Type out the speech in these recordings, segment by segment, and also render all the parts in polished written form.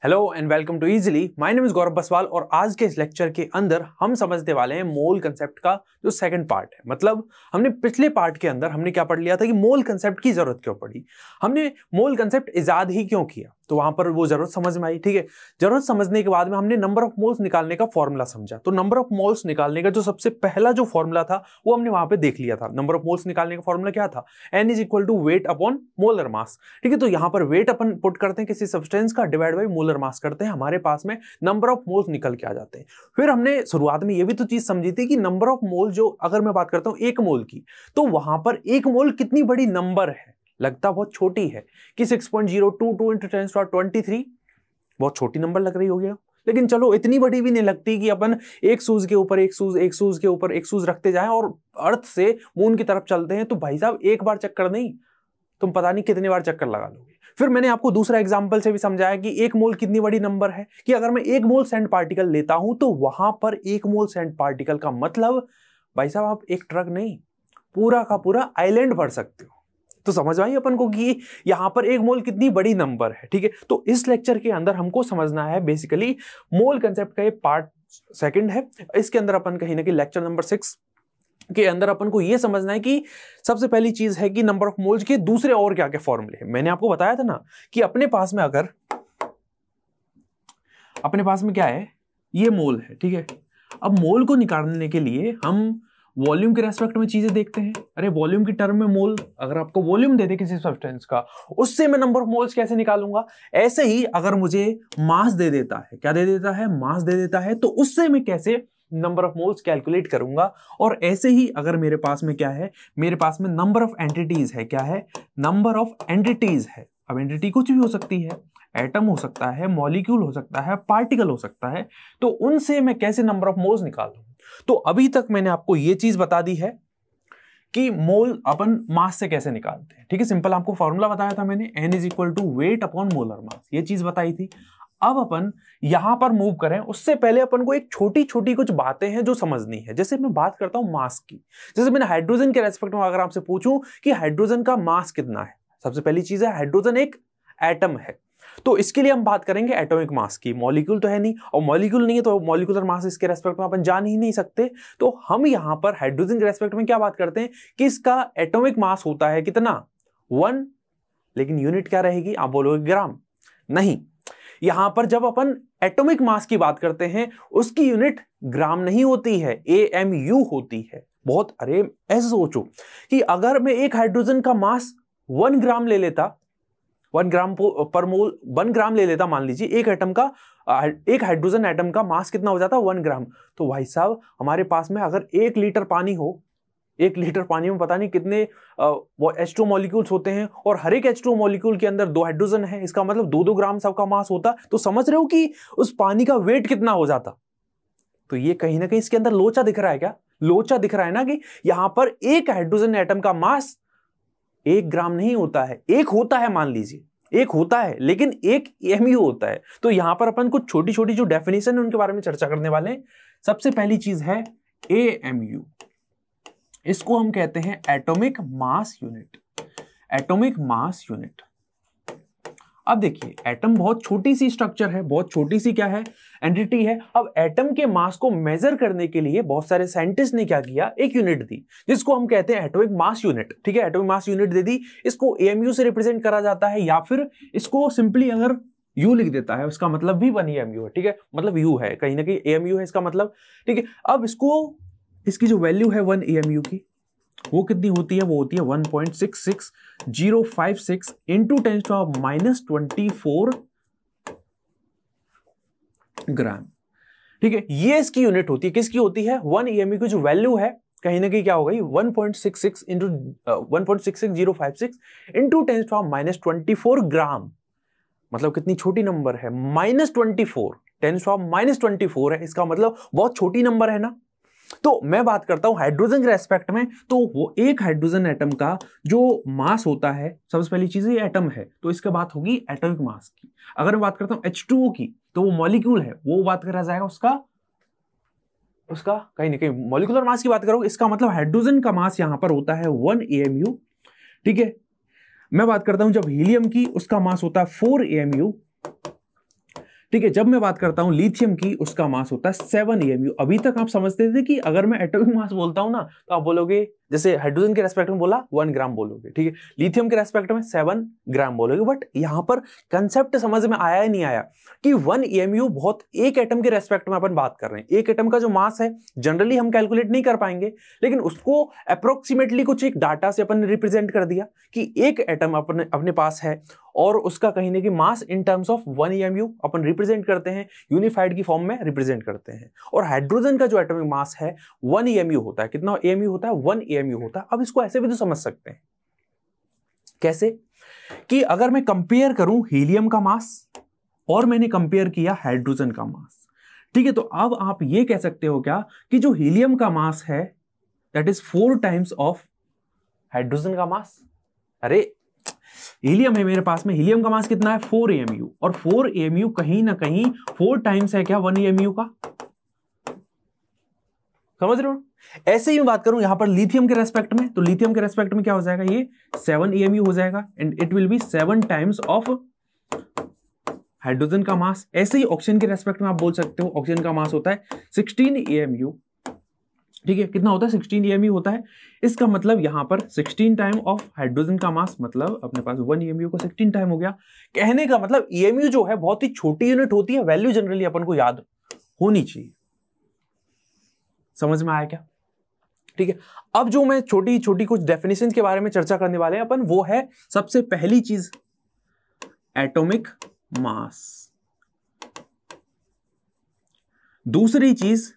Hello and welcome to easily. My name is Gaurav Baswal और आज के इस लेक्चर के अंदर हम समझने वाले हैं मोल कंसेप्ट का जो सेकंड पार्ट है। मतलब हमने पिछले पार्ट के अंदर हमने क्या पढ़ लिया था कि मोल कंसेप्ट की जरूरत क्यों पड़ी, हमने मोल कंसेप्ट इजाद ही क्यों किया, तो वहां पर वो जरूरत समझ में आई। ठीक है, जरूरत समझने के बाद में हमने नंबर ऑफ मोल्स निकालने का फॉर्मूला समझा। तो नंबर ऑफ मोल्स निकालने का जो सबसे पहला जो फॉर्मूला था वो हमने वहां पे देख लिया था। नंबर ऑफ मोल्स निकालने का फॉर्मूला क्या था? N is equal to weight upon molar mass. ठीक है, तो यहां पर वेट अपन पुट करते हैं किसी सब्सटेंस का, डिवाइड बाई मोलर मास करते हैं, हमारे पास में नंबर ऑफ मोल्स निकल के आ जाते हैं। फिर हमने शुरुआत में ये भी तो चीज समझी थी कि नंबर ऑफ मोल जो अगर मैं बात करता हूं एक मोल की, तो वहां पर एक मोल कितनी बड़ी नंबर है, लगता बहुत छोटी है कि 6.022 into 10⁻23 बहुत छोटी नंबर लग रही होगी, लेकिन चलो इतनी बड़ी भी नहीं लगती कि अपन एक सूज के ऊपर एक सूज, एक सूज के ऊपर एक सूज रखते जाएं और अर्थ से मून की तरफ चलते हैं। तो भाई साहब एक बार चक्कर नहीं, तुम पता नहीं कितनी बार चक्कर लगा लोगे। फिर मैंने आपको दूसरा एग्जांपल से भी समझाया कि एक मोल कितनी बड़ी नंबर है, कि अगर मैं एक मोल सैंड पार्टिकल लेता हूं तो वहां पर एक मोल सैंड पार्टिकल का मतलब भाई साहब आप एक ट्रक नहीं, पूरा का पूरा आइलैंड भर सकते हो। तो समझ आई अपन को कि यहां पर एक मोल कितनी बड़ी नंबर है। ठीक है, तो इस लेक्चर के अंदर हमको समझना है बेसिकली मोल कंसेप्ट का ये पार्ट सेकंड है। इसके अंदर अपन कहीं ना कहीं लेक्चर नंबर 6 के अंदर अपन को यह समझना है कि सबसे पहली चीज है कि नंबर ऑफ मोल्स के दूसरे और क्या क्या फॉर्मूले हैं। मैंने आपको बताया था ना कि अपने पास में अगर अपने पास में क्या है, ये मोल है। ठीक है, अब मोल को निकालने के लिए हम वॉल्यूम के रेस्पेक्ट में चीजें देखते हैं। अरे वॉल्यूम की टर्म में मोल, अगर आपको वॉल्यूम दे दे किसी सब्सटेंस का, उससे मैं नंबर ऑफ मोल्स कैसे निकालूंगा। ऐसे ही अगर मुझे मास दे देता है, क्या दे देता है, मास दे देता है, तो उससे मैं कैसे नंबर ऑफ मोल्स कैलकुलेट करूंगा। और ऐसे ही अगर मेरे पास में क्या है, मेरे पास में नंबर ऑफ एंटिटीज है। क्या है? नंबर ऑफ एंटिटीज है। अब एंटिटी कुछ भी हो सकती है, एटम हो सकता है, मॉलिक्यूल हो सकता है, पार्टिकल हो सकता है, तो उनसे मैं कैसे नंबर ऑफ मोल्स निकालूं। तो अभी तक मैंने आपको यह चीज बता दी है कि मोल अपन मास से कैसे निकालते हैं। ठीक है, सिंपल आपको फॉर्मूला बताया था मैंने, N is equal to weight upon molar mass, ये चीज बताई थी। अब अपन यहां पर मूव करें उससे पहले अपन को एक छोटी छोटी कुछ बातें हैं जो समझनी है। जैसे मैं बात करता हूं मास की, जैसे मैंने हाइड्रोजन के रेस्पेक्ट में अगर आपसे पूछूं कि हाइड्रोजन का मास कितना है, सबसे पहली चीज है हाइड्रोजन एक एटम है, तो इसके लिए हम बात करेंगे एटॉमिक मास की। मॉलिक्यूल तो है नहीं, और मॉलिक्यूल नहीं है तो मॉलिक्यूलर मास इसके रेस्पेक्ट में अपन जान ही नहीं सकते। तो हम यहां पर हाइड्रोजन के रेस्पेक्ट में क्या बात करते हैं कि इसका एटॉमिक मास होता है कितना, 1, लेकिन यूनिट क्या रहेगी, आप बोलोगे ग्राम। नहीं, यहां पर जब अपन एटॉमिक मास की बात करते हैं उसकी यूनिट ग्राम नहीं होती है, AMU होती है। बहुत, अरे ऐसे सोचो कि अगर मैं एक हाइड्रोजन का मास 1 ग्राम ले लेता, 1 ग्राम पर मोल 1 ग्राम ले लेता, मान लीजिए एक एटम का, एक हाइड्रोजन एटम का मास कितना हो जाता, 1 ग्राम। तो भाई साहब हमारे पास में अगर 1 लीटर पानी हो, 1 लीटर पानी में पता नहीं कितने वो H2 मॉलिक्यूल्स होते हैं, और हर एक H2 मॉलिक्यूल के अंदर 2 हाइड्रोजन है, इसका मतलब 2-2 ग्राम सबका मास होता। तो समझ रहे हो कि उस पानी का वेट कितना हो जाता। तो ये कहीं ना कहीं इसके अंदर लोचा दिख रहा है। क्या लोचा दिख रहा है ना, कि यहां पर एक हाइड्रोजन एटम का मास 1 ग्राम नहीं होता है, एक होता है, मान लीजिए एक होता है, लेकिन एक AMU होता है। तो यहां पर अपन कुछ छोटी छोटी जो डेफिनेशन है उनके बारे में चर्चा करने वाले हैं। सबसे पहली चीज है AMU, इसको हम कहते हैं atomic mass unit. Atomic mass unit. अब देखिए एटम बहुत छोटी सी स्ट्रक्चर है, बहुत छोटी सी क्या है, एंटिटी है। अब एटम के मास को मेजर करने के लिए बहुत सारे साइंटिस्ट ने क्या किया, एक यूनिट दी जिसको हम कहते हैं एटॉमिक मास यूनिट। ठीक है, एटॉमिक मास यूनिट दे दी, इसको AMU से रिप्रेजेंट करा जाता है, या फिर इसको सिंपली अगर U लिख देता है उसका मतलब भी 1 AMU है। ठीक है, मतलब U है, कहीं ना कहीं AMU है इसका मतलब। ठीक है, अब इसको, इसकी जो वैल्यू है 1 AMU की, वो कितनी होती है, वो होती है 1.66056 इंटू 10⁻24 ग्राम। ठीक है, ये इसकी यूनिट होती है, किसकी होती है, 1 AMU की जो वैल्यू है कहीं ना कहीं क्या हो गई, 1.66 इंटू 1.66056 इंटू 10⁻24 ग्राम। मतलब कितनी छोटी नंबर है, -24, 10⁻24 है, इसका मतलब बहुत छोटी नंबर है ना। तो मैं बात करता हूं हाइड्रोजन के रेस्पेक्ट में, तो वो एक हाइड्रोजन एटम का जो मास होता है, सबसे पहली चीज ये एटम है, तो इसके बात होगी एटॉमिक मास की। अगर मैं बात करता हूं H2O की, तो वो मॉलिक्यूल है, वो बात करा जाएगा उसका कहीं ना कहीं मॉलिक्यूलर मास की बात करोगे, इसका मतलब हाइड्रोजन का मास यहां पर होता है 1 AMU। ठीक है, मैं बात करता हूं जब हीलियम की, उसका मास होता है 4 AMU। ठीक है, जब मैं बात करता हूं लिथियम की, उसका मास होता है 7 EMU। अभी तक आप समझते थे कि अगर मैं एटॉमिक मास बोलता हूं ना तो आप बोलोगे, जैसे हाइड्रोजन के रेस्पेक्ट में बोला 1 ग्राम बोलोगे, ठीक है, लिथियम के रेस्पेक्ट में 7 ग्राम बोलोगे। बट यहां पर कंसेप्ट समझ में आया ही नहीं आया कि 1 EMU बहुत, एक एटम के रेस्पेक्ट में अपन बात कर रहे हैं। एक एटम का जो मास है जनरली हम कैलकुलेट नहीं कर पाएंगे, लेकिन उसको अप्रोक्सीमेटली कुछ एक डाटा से अपन ने रिप्रेजेंट कर दिया कि एक एटम अपने पास है और उसका कहीं ना कहीं mass in terms of 1 EMU अपन रिप्रेजेंट करते हैं, यूनिफाइड की फॉर्म में रिप्रेजेंट करते हैं। और हाइड्रोजन का जो एटॉमिक मास है 1 EMU होता है। कितना EMU होता है? 1 EMU होता है। अब इसको ऐसे भी तो समझ सकते हैं, कैसे कि अगर मैं कंपेयर करूं हीलियम का मास और मैंने कंपेयर किया हाइड्रोजन का मास, ठीक है, तो अब आप ये कह सकते हो क्या कि जो हीलियम का मास है that is 4 times of hydrogen का मास। अरे हीलियम है मेरे पास में, हीलियम का मास कितना है? 4 EMU, और 4 EMU कहीं ना कहीं 4 टाइम्स है क्या 1 EMU का? समझ रहे हो? ऐसे ही मैं बात करूं यहां पर लिथियम के रेस्पेक्ट में, तो लिथियम के रेस्पेक्ट में क्या हो जाएगा? ये 7 EMU हो जाएगा and it will be 7 times of hydrogen का मास। ऐसे ही ऑक्सीजन के रेस्पेक्ट में आप बोल सकते हो ऑक्सीजन का मास होता है 16 EMU, ठीक है, कितना होता है? 16 EMU होता है। इसका मतलब यहां पर 16 टाइम ऑफ हाइड्रोजन का मास, मतलब अपने पास 1 EMU को 16 टाइम हो गया। कहने का मतलब EMU जो है बहुत ही छोटी यूनिट होती है, वैल्यू जनरली अपन को याद होनी चाहिए। समझ में आया क्या? ठीक है, अब जो मैं छोटी छोटी कुछ डेफिनेशन के बारे में चर्चा करने वाले हैं अपन, वो है सबसे पहली चीज एटॉमिक मास, दूसरी चीज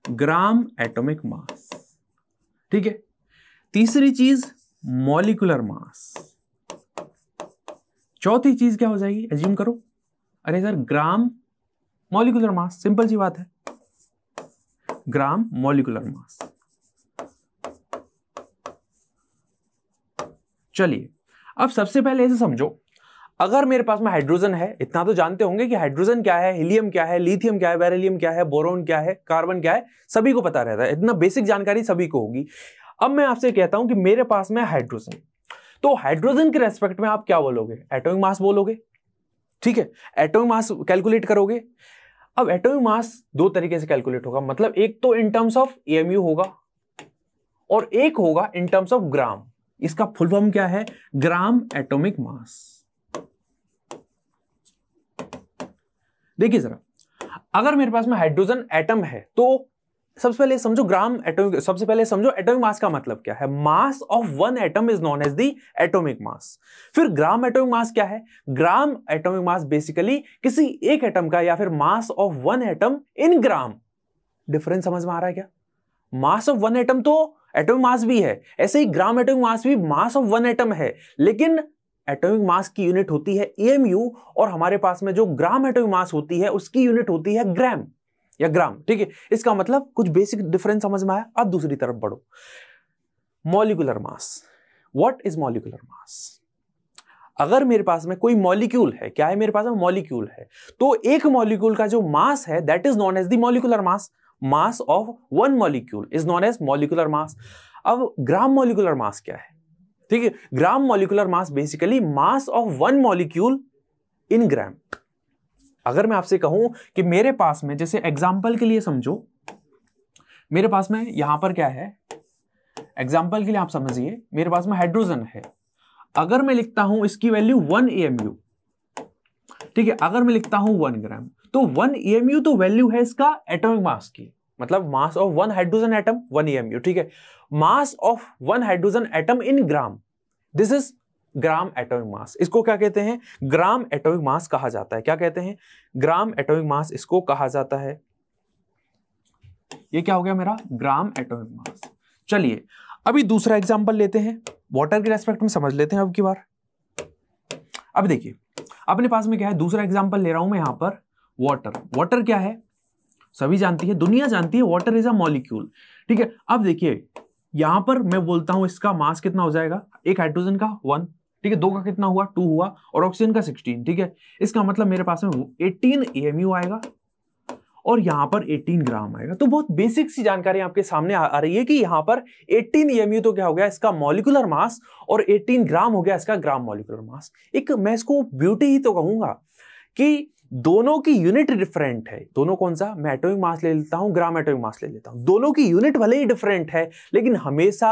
ग्राम एटॉमिक मास, ठीक है, तीसरी चीज मॉलिक्यूलर मास, चौथी चीज क्या हो जाएगी? एज्यूम करो, अरे sir gram molecular mass, simple सी बात है, ग्राम मॉलिक्यूलर मास। चलिए अब सबसे पहले ऐसे समझो, अगर मेरे पास में हाइड्रोजन है, इतना तो जानते होंगे कि हाइड्रोजन क्या है, हीलियम क्या है, लिथियम क्या है, बेरिलियम क्या है, बोरोन क्या है, कार्बन क्या है, सभी को पता रहता है, इतना बेसिक जानकारी सभी को होगी। अब मैं आपसे कहता हूं कि मेरे पास में हाइड्रोजन, तो हाइड्रोजन के रेस्पेक्ट में आप क्या बोलोगे? एटॉमिक मास बोलोगे, ठीक है, एटॉमिक मास कैलकुलेट करोगे। अब एटॉमिक मास दो तरीके से कैलकुलेट होगा, मतलब एक तो इन टर्म्स ऑफ EMU होगा और एक होगा इन टर्म्स ऑफ ग्राम। इसका फुल फॉर्म क्या है? Gram atomic mass. देखिए जरा, अगर मेरे पास में हाइड्रोजन एटम है तो सबसे पहले समझो ग्राम एटॉमिक, सबसे पहले समझो एटॉमिक मास का मतलब क्या है। Mass of one atom is known as the atomic mass. फिर ग्राम एटॉमिक मास क्या है? ग्राम एटॉमिक मास बेसिकली किसी एक एटम का या फिर मास of one atom in gram. Difference समझ में आ रहा है क्या? मास ऑफ वन एटम तो एटॉमिक मास भी है, ऐसे ही ग्राम एटॉमिक मास भी मास ऑफ वन एटम है, लेकिन एटॉमिक मास की यूनिट होती है EMU और हमारे पास में जो ग्राम एटॉमिक मास होती है उसकी यूनिट होती है ग्राम या ग्राम, ठीक है। इसका मतलब कुछ बेसिक डिफरेंस समझ में आया। अब दूसरी तरफ बढ़ो, molecular mass. What is molecular mass? अगर मेरे पास में कोई मॉलिक्यूल है, क्या है मेरे पास में? मॉलिक्यूल है, तो एक मॉलिक्यूल का जो मास है that is known as the molecular mass. Mass of one molecule is known as molecular mass. अब ग्राम मॉलिक्यूलर मास क्या है? ठीक है, gram molecular mass basically mass of one molecule in gram. अगर मैं आपसे कहूं कि मेरे पास में, जैसे एग्जांपल के लिए समझो, मेरे पास में यहां पर क्या है, एग्जांपल के लिए आप समझिए, मेरे पास में हाइड्रोजन है। अगर मैं लिखता हूं इसकी वैल्यू 1 EMU, ठीक है, अगर मैं लिखता हूं 1 ग्राम, तो 1 EMU तो वैल्यू है इसका एटॉमिक मास की, मतलब मास of one hydrogen atom 1 EMU, ठीक है। Mass of one hydrogen atom in gram, this is gram atomic mass. इसको क्या कहते हैं? ग्राम एटॉमिक मास कहा जाता है। क्या कहते हैं? ग्राम एटॉमिक मास इसको कहा जाता है। ये क्या हो गया मेरा? Gram atomic mass. चलिए अभी दूसरा एग्जांपल लेते हैं, वाटर के रेस्पेक्ट में समझ लेते हैं अब की बार। अब देखिए अपने पास में क्या है, दूसरा एग्जांपल ले रहा हूं मैं यहां पर, वाटर। वाटर क्या है? सभी जानती है, दुनिया जानती है, वाटर इज अ मॉलिक्यूल, ठीक है। अब देखिए यहां पर मैं बोलता हूं इसका मास कितना हो जाएगा, एक हाइड्रोजन का 1, ठीक है, 2 का कितना हुआ, 2 हुआ, और ऑक्सीजन का 16, ठीक है। इसका मतलब मेरे पास में 18 EMU आएगा और यहां पर 18 ग्राम आएगा। तो बहुत बेसिक सी जानकारी आपके सामने आ रही है कि यहां पर 18 EMU तो क्या हो गया इसका मॉलिक्यूलर मास, और 18 ग्राम हो गया इसका ग्राम मॉलिक्यूलर मास। एक मैं इसको ब्यूटी ही तो कहूंगा कि दोनों की यूनिट डिफरेंट है। दोनों कौन सा, मैं एटॉमिक मास ले लेता हूं, ग्राम एटॉमिक मास ले लेता हूं। दोनों की यूनिट भले ही डिफरेंट है लेकिन हमेशा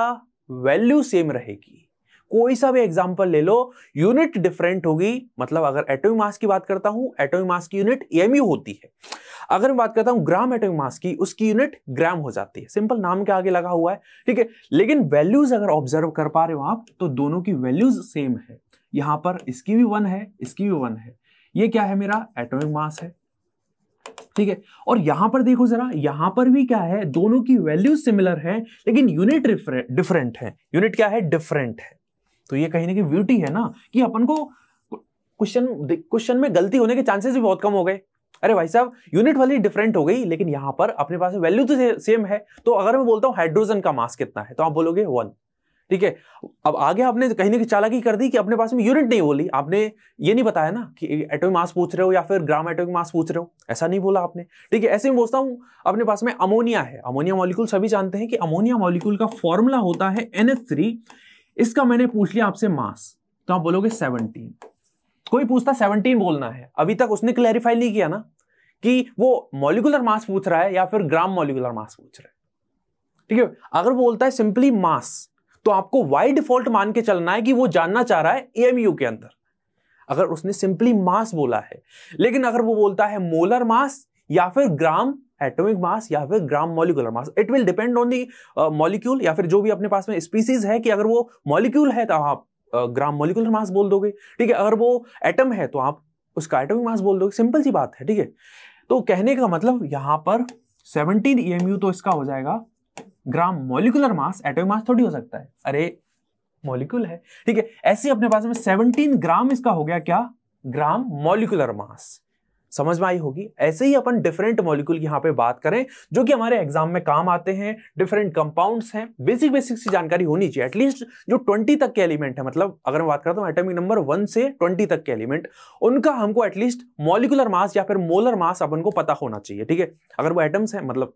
वैल्यू सेम रहेगी। कोई सा भी एग्जांपल ले लो, यूनिट डिफरेंट होगी। मतलब अगर एटॉमिक मास की बात करता हूं, एटॉमिक मास की यूनिट एमयू होती है। अगर मैं बात करता हूं ग्राम एटॉमिक मास की, उसकी यूनिट ग्राम हो जाती है। सिंपल, नाम के आगे लगा हुआ है, ठीक है। लेकिन वैल्यूज अगर ऑब्जर्व कर पा रहे हो आप, तो दोनों की वैल्यूज सेम है। यहां पर इसकी भी 1 है, इसकी भी 1 है। ये क्या है, मेरा एटॉमिक मास है, ठीक है। और यहां पर देखो जरा, यहां पर भी क्या है, दोनों की वैल्यूज सिमिलर है लेकिन यूनिट डिफरेंट है। यूनिट क्या है, डिफरेंट है। तो ये कहीं ना कहीं ब्यूटी है ना, कि अपन को क्वेश्चन में गलती होने के चांसेस भी बहुत कम हो गए। अरे भाई साहब, यूनिट वाली डिफरेंट हो गई लेकिन यहां पर अपने पास वैल्यू तो सेम है। तो अगर मैं बोलता हूं हाइड्रोजन का मास कितना है, तो आप बोलोगे 1, ठीक है। अब आगे आपने कहीं ना कहीं चालाकी कर दी कि अपने पास में यूनिट नहीं बोली। आपने ये नहीं बताया ना कि एटॉमिक मास पूछ रहे हो या फिर ग्राम एटॉमिक मास पूछ रहे हो, ऐसा नहीं बोला आपने, ठीक है। ऐसे में पूछता हूं, अपने पास में अमोनिया है। अमोनिया मॉलिक्यूल सभी जानते हैं कि अमोनिया मॉलिक्यूल का फॉर्मूला होता है NH3। इसका मैंने पूछ लिया आपसे मास, तो आप बोलोगे 17। कोई पूछता 17 बोलना है, अभी तक उसने क्लैरिफाई नहीं किया ना कि वो मॉलिक्यूलर मास पूछ रहा है या फिर ग्राम मॉलिक्यूलर मास पूछ रहा है, ठीक है। अगर बोलता है सिंपली मास, तो आपको बाय डिफॉल्ट मान के चलना है कि वो जानना चाह रहा है एएमयू के अंदर, अगर उसने सिंपली मास बोला है। लेकिन अगर वो बोलता है मोलर मास या फिर ग्राम एटॉमिक मास या फिर ग्राम molecular mass, it will depend on the molecule या फिर जो भी अपने पास में स्पीसीज है, कि अगर वो मॉलिक्यूल है तो आप ग्राम मॉलिक्यूलर मास बोल दोगे, ठीक है। अगर वो एटम है तो आप उसका एटॉमिक मास बोल दोगे। सिंपल सी बात है, ठीक है। तो कहने का मतलब यहां पर 17 EMU तो इसका हो जाएगा ग्राम मॉलिक्यूलर मास। एटॉमिक मास थोड़ी हो सकता है, अरे मॉलिक्यूल है, ठीक है। ऐसे अपने पास में 17 ग्राम इसका हो गया क्या, ग्राम मॉलिक्यूलर मास। समझ में आई होगी। ऐसे ही अपन डिफरेंट मॉलिक्यूल की यहां पे बात करें जो कि हमारे एग्जाम में काम आते हैं। डिफरेंट कंपाउंड्स हैं, बेसिक सी जानकारी होनी चाहिए। एटलीस्ट जो 20 तक के एलिमेंट है, मतलब अगर मैं बात करता हूं एटॉमिक नंबर 1 से 20 तक के एलिमेंट, उनका हमको एटलीस्ट मॉलिक्यूलर मास या फिर मोलर मास अपन को पता होना चाहिए, ठीक है। अगर वो एटम्स है, मतलब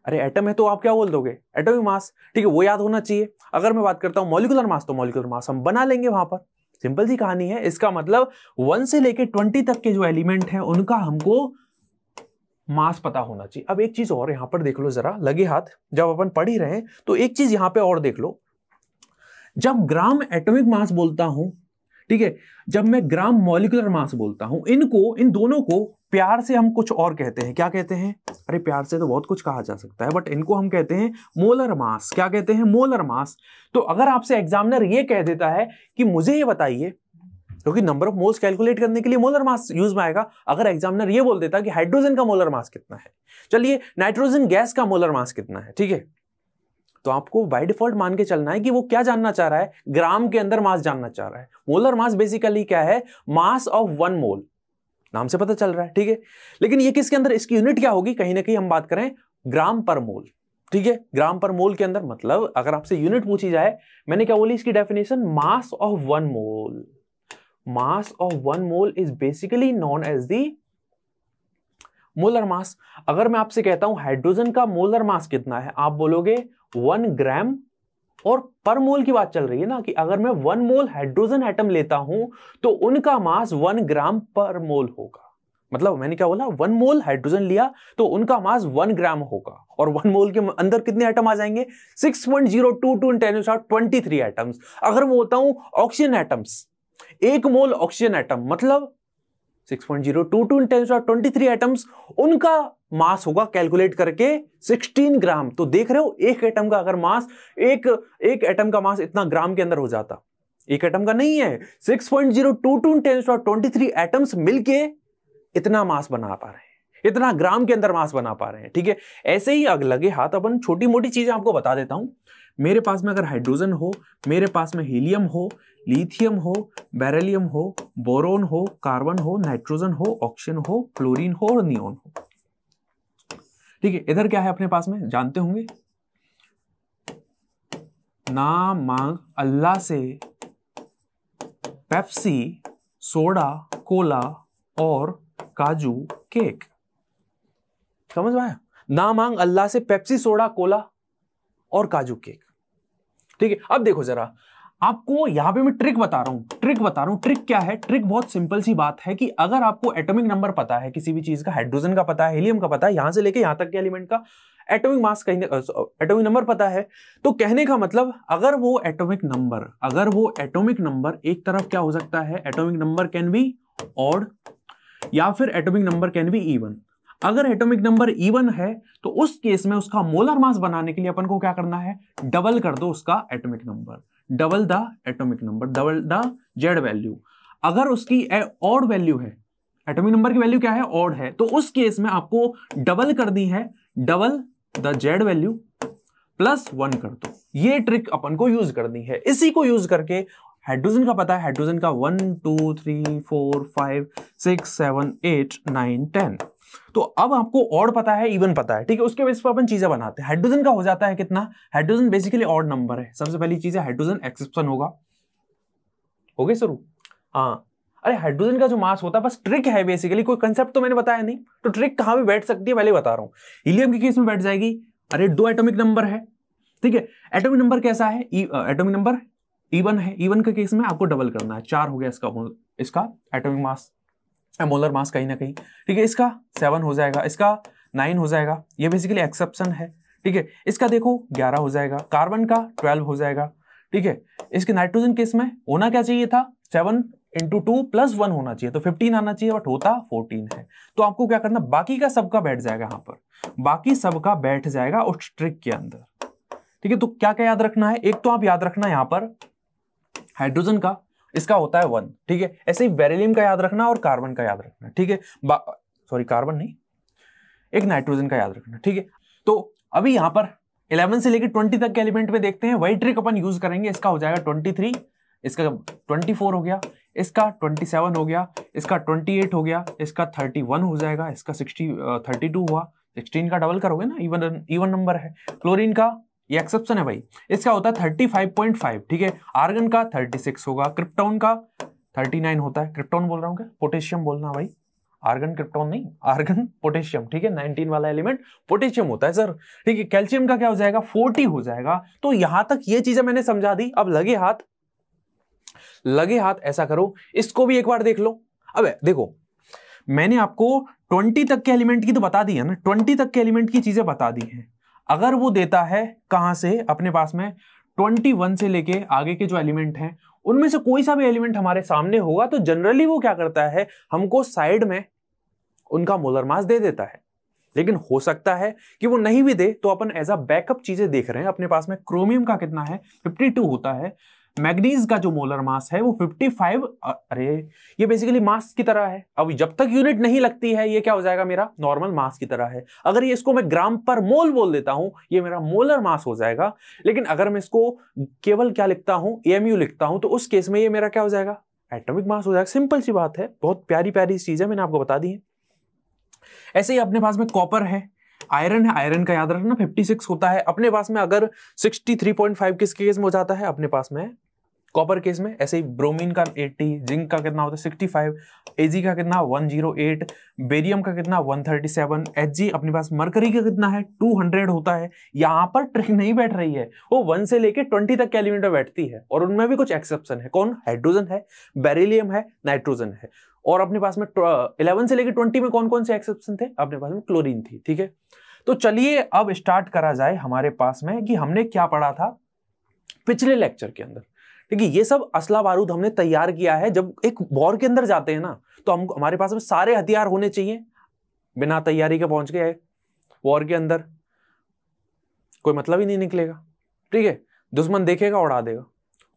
अरे एटम है तो आप क्या बोल दोगे, एटॉमिक मास, ठीक है, वो याद होना चाहिए। अगर मैं बात करता हूं मॉलिक्यूलर मास, तो मॉलिक्यूलर मास हम बना लेंगे वहां पर। सिंपल सी कहानी है। इसका मतलब 1 से लेके 20 तक के जो एलिमेंट हैं उनका हमको मास पता होना चाहिए। अब एक चीज और यहां पर देख लो जरा, लगे हाथ, जब अपन पढ़ ही रहे हैं तो एक चीज यहां पे और देख लो। जब ग्राम एटॉमिक मास बोलता हूं, ठीक है, जब मैं ग्राम मॉलिक्यूलर मास बोलता हूं, इन दोनों को प्यार से हम कुछ और कहते हैं। क्या कहते हैं, अरे प्यार से तो बहुत कुछ कहा जा सकता है, बट इनको हम कहते हैं मोलर मास। क्या कहते हैं, मोलर मास। तो अगर आपसे एग्जामिनर ये कह देता है कि मुझे ये बताइए, क्योंकि नंबर ऑफ मोल्स कैलकुलेट करने के लिए मोलर मास यूज में आएगा। अगर एग्जामिनर ये बोल देता कि हाइड्रोजन का मोलर मास कितना है, चलिए नाइट्रोजन गैस का मोलर मास कितना है, ठीक है, तो आपको बाय डिफॉल्ट मान के चलना है कि वो क्या जानना चाह रहा है, ग्राम के अंदर मास जानना चाह रहा है। मोलर मास बेसिकली क्या है, मास ऑफ 1 मोल, नाम से पता चल रहा है, ठीक है। लेकिन ये किसके अंदर, इसकी यूनिट क्या होगी, कहीं ना कहीं हम बात करें ग्राम पर मोल, ठीक है। ग्राम पर मोल के अंदर, मतलब अगर आपसे यूनिट पूछी जाए, मैंने क्या बोली इसकी definition, mass of 1 mole. Mass of 1 mole is basically known as the molar mass. अगर मैं आपसे कहता हूं हाइड्रोजन का मोलर मास कितना है, आप बोलोगे 1 ग्राम। और पर मोल की बात चल रही है ना, कि अगर मैं 1 मोल हाइड्रोजन एटम लेता हूं तो उनका मास 1 ग्राम पर मोल होगा। मतलब मैंने क्या बोला, 1 मोल हाइड्रोजन लिया तो उनका मास 1 ग्राम होगा। और 1 मोल के अंदर कितने एटम आ जाएंगे, 6.022 × 10⁻23 एटम्स। अगर मैं बोलता हूं ऑक्सीजन एटम्स, 1 मोल ऑक्सीजन एटम मतलब 6.022 × 10⁻23 एटम्स, उनका मास होगा कैलकुलेट करके 16 ग्राम। तो देख रहे हो, एक एटम का अगर मास, एक एटम का मास इतना ग्राम के अंदर हो जाता, एक एटम का नहीं है, 6.022 × 10⁻23 एटम्स मिलके इतना मास बना पा रहे हैं, इतना ग्राम के अंदर मास बना पा रहे हैं, ठीक है। ऐसे ही लगे हाथ अपन छोटी मोटी चीजें आपको बता देता हूं। मेरे पास में अगर हाइड्रोजन हो, मेरे पास में हीलियम हो, लिथियम हो, बेरिलियम हो, बोरोन हो, कार्बन हो, नाइट्रोजन हो, ऑक्सीजन हो, क्लोरीन हो और नियोन हो, ठीक है। इधर क्या है अपने पास में, जानते होंगे, ना मांग अल्लाह से पेप्सी, सोडा, कोला और काजू केक। समझ में आया, ना मांग अल्लाह से पेप्सी, सोडा, कोला और काजू केक, ठीक है। अब देखो जरा, आपको यहां पे मैं ट्रिक बता रहा हूं। ट्रिक क्या है? ट्रिक बहुत सिंपल सी बात है कि अगर आपको एटॉमिक नंबर पता है किसी भी चीज का, हाइड्रोजन का पता है, हीलियम का पता है, यहां से लेके यहां तक के एलिमेंट का एटॉमिक मास एटॉमिक नंबर पता है, तो कहने का मतलब अगर वो एटॉमिक नंबर एक तरफ क्या हो सकता है, atomic number can be odd या फिर atomic number can be even. अगर एटॉमिक नंबर इवन है तो उस केस में उसका मोलर मास बनाने के लिए अपन को क्या करना है, डबल कर दो उसका atomic number, double the atomic number, double the Z value. अगर उसकी ऑड वैल्यू है, एटॉमिक नंबर की वैल्यू क्या है, ऑड है, तो उस केस में आपको डबल कर दी है, double the Z value plus 1 कर दो। ये ट्रिक अपन को यूज करनी है। इसी को यूज करके हाइड्रोजन का पता है, हाइड्रोजन का 1 2 3 4 5 6 7 8 9 10। तो अब आपको ऑड पता है, इवन पता है, ठीक है, उसके बेस पर अपन चीजें बनाते हैं। हाइड्रोजन का हो जाता है कितना, हाइड्रोजन बेसिकली ऑड नंबर है। सबसे पहली चीज है हाइड्रोजन एक्सेप्शन होगा, हो गए शुरू। हाँ, अरे हाइड्रोजन का जो मास होता है, बस ट्रिक है बेसिकली, कोई कंसेप्ट तो मैंने बताया नहीं, तो ट्रिक कहां पे बैठ सकती है पहले बता रहा हूं। हीलियम के केस में बैठ जाएगी, अरे 2 एटॉमिक नंबर है, ठीक है, एटॉमिक नंबर कैसा है, एटॉमिक नंबर इवन है, इवन के केस में आपको डबल करना है, 4 हो गया इसका एटॉमिक मास, मोलर मास कहीं ना कहीं, ठीक है, इसका 7 हो जाएगा, इसका 9 हो जाएगा, ये बेसिकली एक्सेप्शन है, ठीक है, इसका देखो 11 हो जाएगा, कार्बन का 12 हो जाएगा, ठीक है, इसके नाइट्रोजन केस में होना क्या चाहिए था, 7 × 2 + 1 होना चाहिए, तो 15 आना चाहिए, बट होता 14 है। तो आपको क्या करना, बाकी का सबका बैठ जाएगा यहां पर, बाकी सबका बैठ जाएगा उस ट्रिक के अंदर, ठीक है। तो क्या क्या याद रखना है, एक तो आप याद रखना यहां पर हाइड्रोजन का इसका होता है 1, ठीक है, ऐसे ही बेरिलियम का याद रखना और कार्बन का याद रखना, ठीक है, सॉरी कार्बन नहीं, एक नाइट्रोजन का याद रखना, ठीक है। तो अभी यहां पर 11 से लेकर 20 तक के एलिमेंट में देखते हैं, वही ट्रिक अपन यूज करेंगे। इसका हो जाएगा 23, इसका 24 हो गया, इसका 27 हो गया, इसका 28 हो गया, इसका 31 हो जाएगा, इसका 32 हुआ, 16 का डबल करोगे ना, इवन नंबर है। क्लोरीन का ये एक्सेप्शन है भाई, इसका होता है 35.5, ठीक है, आर्गन का 36 होगा, क्रिप्टॉन का 39 होता है, क्रिप्टॉन बोल रहा हूं क्या, पोटेशियम बोलना भाई, आर्गन क्रिप्टॉन नहीं, आर्गन पोटेशियम, ठीक है, 19 वाला एलिमेंट पोटेशियम होता है सर, ठीक है। कैल्शियम का क्या हो जाएगा, 40 हो जाएगा। तो यहां तक ये चीजें मैंने समझा दी। अब लगे हाथ ऐसा करो, इसको भी एक बार देख लो। अब देखो, मैंने आपको 20 तक के एलिमेंट की तो बता दी है ना, 20 तक के एलिमेंट की चीजें बता दी हैं। अगर वो देता है कहां से, अपने पास में 21 से लेके आगे के जो एलिमेंट हैं उनमें से कोई सा भी एलिमेंट हमारे सामने होगा, तो जनरली वो क्या करता है, हमको साइड में उनका मोलर मास दे देता है। लेकिन हो सकता है कि वो नहीं भी दे, तो अपन एज अ बैकअप चीजें देख रहे हैं। अपने पास में क्रोमियम का कितना है, 52 होता है, मैग्नीज का जो मोलर मास है वो 55, अरे ये बेसिकली मास की तरह है। अब जब तक यूनिट नहीं लगती है, ये क्या हो जाएगा, मेरा नॉर्मल मास की तरह है। अगर ये इसको मैं ग्राम पर मोल बोल देता हूं, ये मेरा मोलर मास हो जाएगा। लेकिन अगर मैं इसको केवल क्या लिखता हूं, एमयू लिखता हूं, तो उस केस में ये मेरा क्या हो जाएगा, एटॉमिक मास हो जाएगा। सिंपल सी बात है, बहुत प्यारी प्यारी चीज है, मैंने आपको बता दी है। ऐसे ही अपने पास में कॉपर है, आयरन है, आयरन का याद रखना 56 होता है अपने पास में। अगर 63.5 किसके केस में हो जाता है, अपने पास में कॉपर केस में। ऐसे ही ब्रोमीन का 80, जिंक का कितना होता है 65, एजी का कितना 108, बेरियम का कितना 137, एचजी अपने पास मरकरी का कितना है 200 होता है। यहां पर ट्रिक नहीं बैठ रही है, वो 1 से लेके 20 तक के एलिमेंट में बैठती है, और उनमें भी कुछ एक्सेप्शन है। कौन, हाइड्रोजन है, बेरिलियम है, नाइट्रोजन है। और अपने पास में 11 से लेके 20 में कौन कौन से एक्सेप्शन थे, अपने पास में क्लोरीन थी, ठीक है। तो चलिए अब स्टार्ट करा जाए हमारे पास में कि हमने क्या पढ़ा था पिछले लेक्चर के अंदर। देखिए ये सब असला बारूद हमने तैयार किया है। जब एक वॉर के अंदर जाते हैं ना, तो हम हमारे पास में सारे हथियार होने चाहिए। बिना तैयारी के पहुंच गए वॉर के अंदर, कोई मतलब ही नहीं निकलेगा, ठीक है, दुश्मन देखेगा उड़ा देगा।